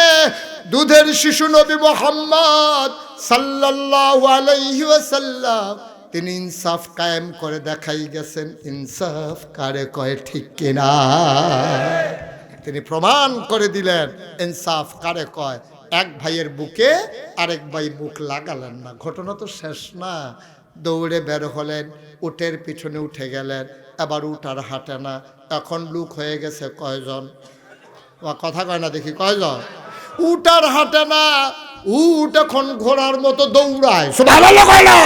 Speaker 1: দুধের শিশু নবী মুহাম্মদ সাল্লাল্লাহু আলাইহি ওয়াসাল্লাম তিনি ইনসাফ কায়েম করে দেখাই গেছেন। ইনসাফ কারে কয় ঠিক কিনা? তিনি প্রমাণ করে দিলেন ইনসাফ কারে কয়। এক ভাইয়ের বুকে আরেক ভাই বুক লাগালেন না, ঘটনা তো শেষ না। দৌড়ে বের হলেন, উটের পিছনে উঠে গেলেন, এবার উট আর হাঁটে না। এখন লোক হয়ে গেছে কয়জন? কথা কয় না দেখি, কয়জন? উট আর হাঁটে না, উট এখন ঘোড়ার মতো দৌড়ায়। সুবহানাল্লাহ কয় না?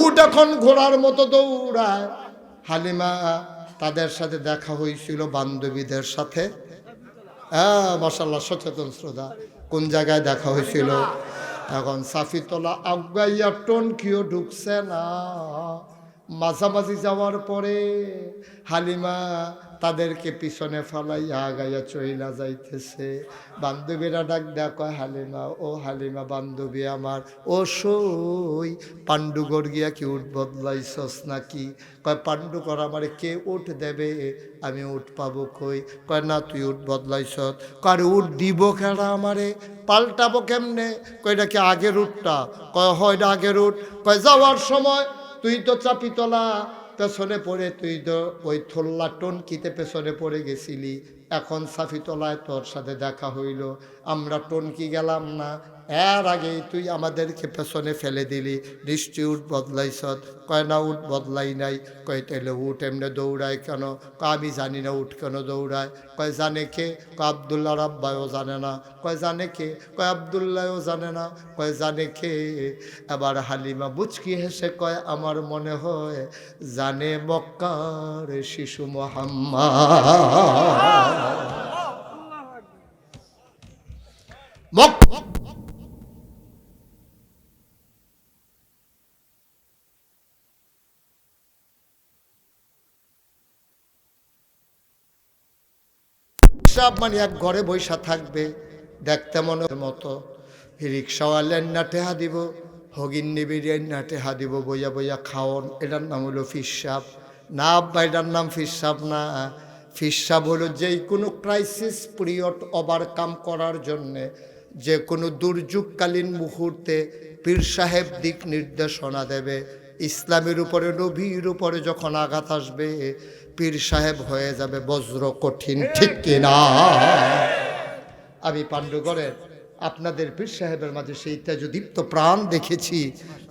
Speaker 1: উট এখন ঘোড়ার মতো দৌড়ায়। হালিমা তাদের সাথে দেখা হয়েছিল বান্ধবীদের সাথে। হ্যাঁ মাশাআল্লাহ, সচেতন শ্রোতা। কোন জায়গায় দেখা হয়েছিল? এখন সাফিতলা আগাইয়া টনকিও ঢুকছে না। মাঝামাঝি যাওয়ার পরে হালিমা তাদেরকে পিছনে ফালাইয়া আগাইয়া চইলা যাইতেছে। বান্ধবীরা ডাক দেয়া কয়, হালিমা ও হালিমা বান্ধবী আমার, ও সই পাণ্ডুগড় গিয়া কি উঠ বদলাইছস নাকি? কয় পাণ্ডুগড় আমারে কে উঠ দেবে, আমি উঠ পাবো কই? কয় না তুই উঠ বদলাইছ। কয় উঠ দিব কেডা আমারে, পাল্টাবো কেমনে? কয় এটা কি আগের উঠটা? কয় হয় এটা আগের উঠ। কয় যাওয়ার সময় তুই তো চাপিতলা পেছনে পড়ে, তুই তো ওই থল্লা টনকিতে পেছনে পড়ে গেছিলি। এখন সাফিতলায় তোর সাথে দেখা হইল, আমরা টনকি গেলাম না, এর আগেই তুই আমাদেরকে পেছনে ফেলে দিলি, নিশ্চয়ই উঠ বদলাইছ। কয় না উঠ বদলাই নাই। কয় তাইলে উঠ এমনি দৌড়ায় কেন? কয় আমি জানি না উঠ কেন দৌড়ায়। কয় জানে কে? কয় আবদুল্লাহ রাব্বাইও জানে না। কয় জানে কে? কয় আবদুল্লাহও জানে না। কয় জানে কে? এবার হালিমা মুচকি হেসে কয় আমার মনে হয় জানে মক্কার শিশু মুহাম্মদ। মানে এক ঘরে বৈশা থাকবে, দেখতে মনের মতো। রিক্সাওয়ালের না টেহা দিব, হগিন নিবিড়ের না টেহা দিব, বইয়া বইয়া খাওন। এটার নাম হলো ফিসাব না আব্বা, এটার নাম ফিসাব না। ফিসাব হলো যেই কোনো ক্রাইসিস পিরিয়ড ওভারকাম করার জন্যে, যে কোনো দুর্যোগকালীন মুহূর্তে পীর সাহেব দিক নির্দেশনা দেবে। ইসলামের উপরে, নবীর উপরে যখন আঘাত আসবে, পীর সাহেব হয়ে যাবে বজ্র কঠিন, ঠিক কিনা? আমি পাণ্ডুগড়ের আপনাদের পীর সাহেবের মাঝে সেই তেজদীপ্ত প্রাণ দেখেছি,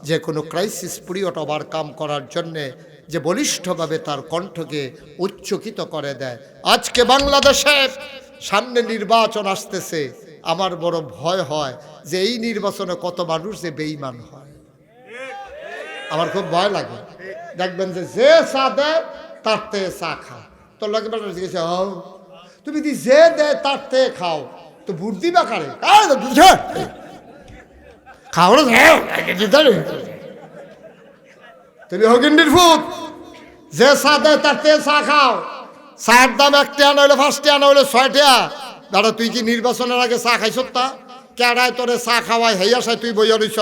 Speaker 1: যে কোনো ক্রাইসিস পিরিয়ড ওভারকাম করার জন্যে যে বলিষ্ঠভাবে তার কণ্ঠকে উচ্চকিত করে দেয়। আজকে বাংলাদেশে সামনে নির্বাচন আসতেছে, আমার বড় ভয় হয় যে এই নির্বাচনে কত মানুষ যে বেঈমান হয়। আমার খুব ভয় লাগে। দেখবেন যে চা দেয় তার থেকে চা খা, তোর লাগে জিজ্ঞেস তুমি যদি যে দেয় তার থেকে খাও, তো ভোট দিবা কারে? খাও তুমি হগিন্ডির ফুট, যে চা দেয় তার থেকে চা খাও। চায়ের দাম 1 টাকা না হলে 5 টাকা না হলে 6 টাকা। দাদা তুই কি নির্বাচনের আগে চা খাইছ? তা কেডায় তোরে চা খাওয়াই হেই আসায় তুই বইয়া রইছ?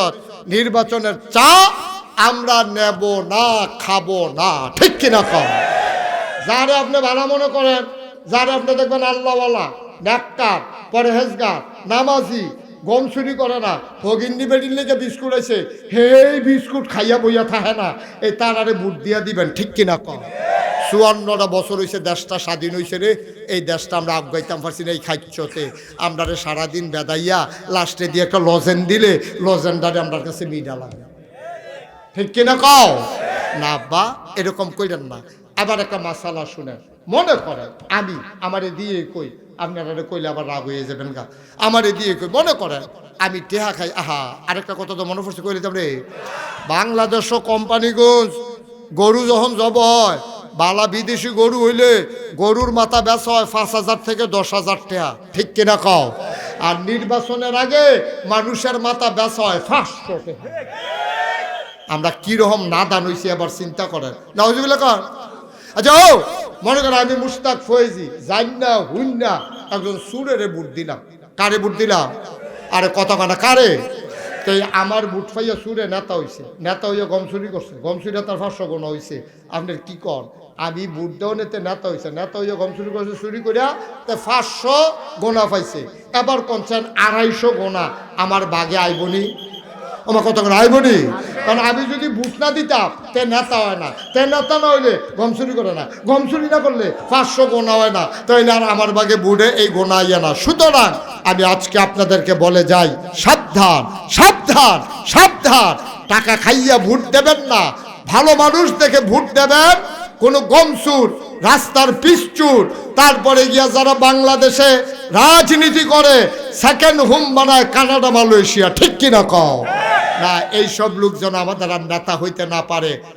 Speaker 1: নির্বাচনের চা আমরা নেব না, খাবো না, ঠিক কিনা কম? যারে আপনি ভালো মনে করেন, যারে আপনি দেখবেন আল্লাহওয়ালা, নেককার, পরহেজগার, নামাজি, গম চুরি করে না, হগিন্নি বেডির লেগে বিস্কুট আছে, হেই বিস্কুট খাইয়া বইয়া থাকে না, এই তার আরে বুট দিয়া দিবেন, ঠিক কিনা কম? 54টা বছর হয়েছে দেশটা স্বাধীন হয়েছে রে, এই দেশটা আমরা আগাইতাম পারছি না এই খাইচ্ছতে। আমরা রে সারাদিন বেদাইয়া লাস্টে দিয়ে একটা লজেন দিলে লজেনটারে আমার কাছে মিডা লাগে, ঠিক কিনা কও? না বা এরকম কইলেন না। আবার একটা মাসালা শুনেন, মনে করেন আমি আমারে দিয়ে কই, আপনারা কইলে আবার রাগ হয়ে যাবেন গা। আমারে দিয়ে কই, মনে করেন আমি টেহা খাই। আহা, আরেকটা কথা তো মনে পড়ছে কইলে রে, বাংলাদেশও কোম্পানিগঞ্জ গরু যখন জব হয়, বালা বিদেশি গরু হইলে গরুর মাথা বেচা হয় 5,000 থেকে 10,000 টাকা, ঠিক কিনা কও? আর নির্বাচনের আগে মানুষের মাথা বেচা হয় 500 টাকা। আমরা কিরকম নাদান হইছি এবার চিন্তা করেন। নাউজুবিল্লাহ কর। আচ্ছা ও মনে করেন আমি মুশতাক ফয়েজি জান না হুন না একজন সুরেরে বুট দিলাম। কারে বুট দিলাম? আরে কত কানা কারে? তো আমার বুট পাইয়া সুরে নেতা হইছে, নেতা হইয়া গম চুরি করছে, গম চুরি তার 500 গোনা হইছে। আপনার কি কন? আমি বুট দেও নেতে নেতা হইছে, নেতা হইয়া গম চুরি করছে, চুরি করিয়া তো 500 গোনা পাইছে। এবার কনছেন 250 গোনা আমার বাগে আইবনি, আমার কত করে আইবনি? কারণ আমি যদি বুট না দিতাম তে নেতা হয় না, তে নেতা না হইলে গম চুরি করে না, গম চুরি না করলে 500 গোনা হয় না, তাইলে আর আমার বাগে বুড়ে এই গোনা আইয়া না। সুতরাং আমি আজকে আপনাদেরকে বলে যাই, সাবধান সাবধান সাবধান, টাকা খাইয়া ভোট দেবেন না, ভালো মানুষ দেখে ভোট দেবেন। কোনো গমচুর, রাস্তার পিচচুর, তারপরে গিয়া যারা বাংলাদেশে রাজনীতি করে সেকেন্ড হোম বানায় কানাডা, মালয়েশিয়া, ঠিক কিনা কও? না, এইসব লোক যেন আমাদের আর নেতা হইতে না পারে।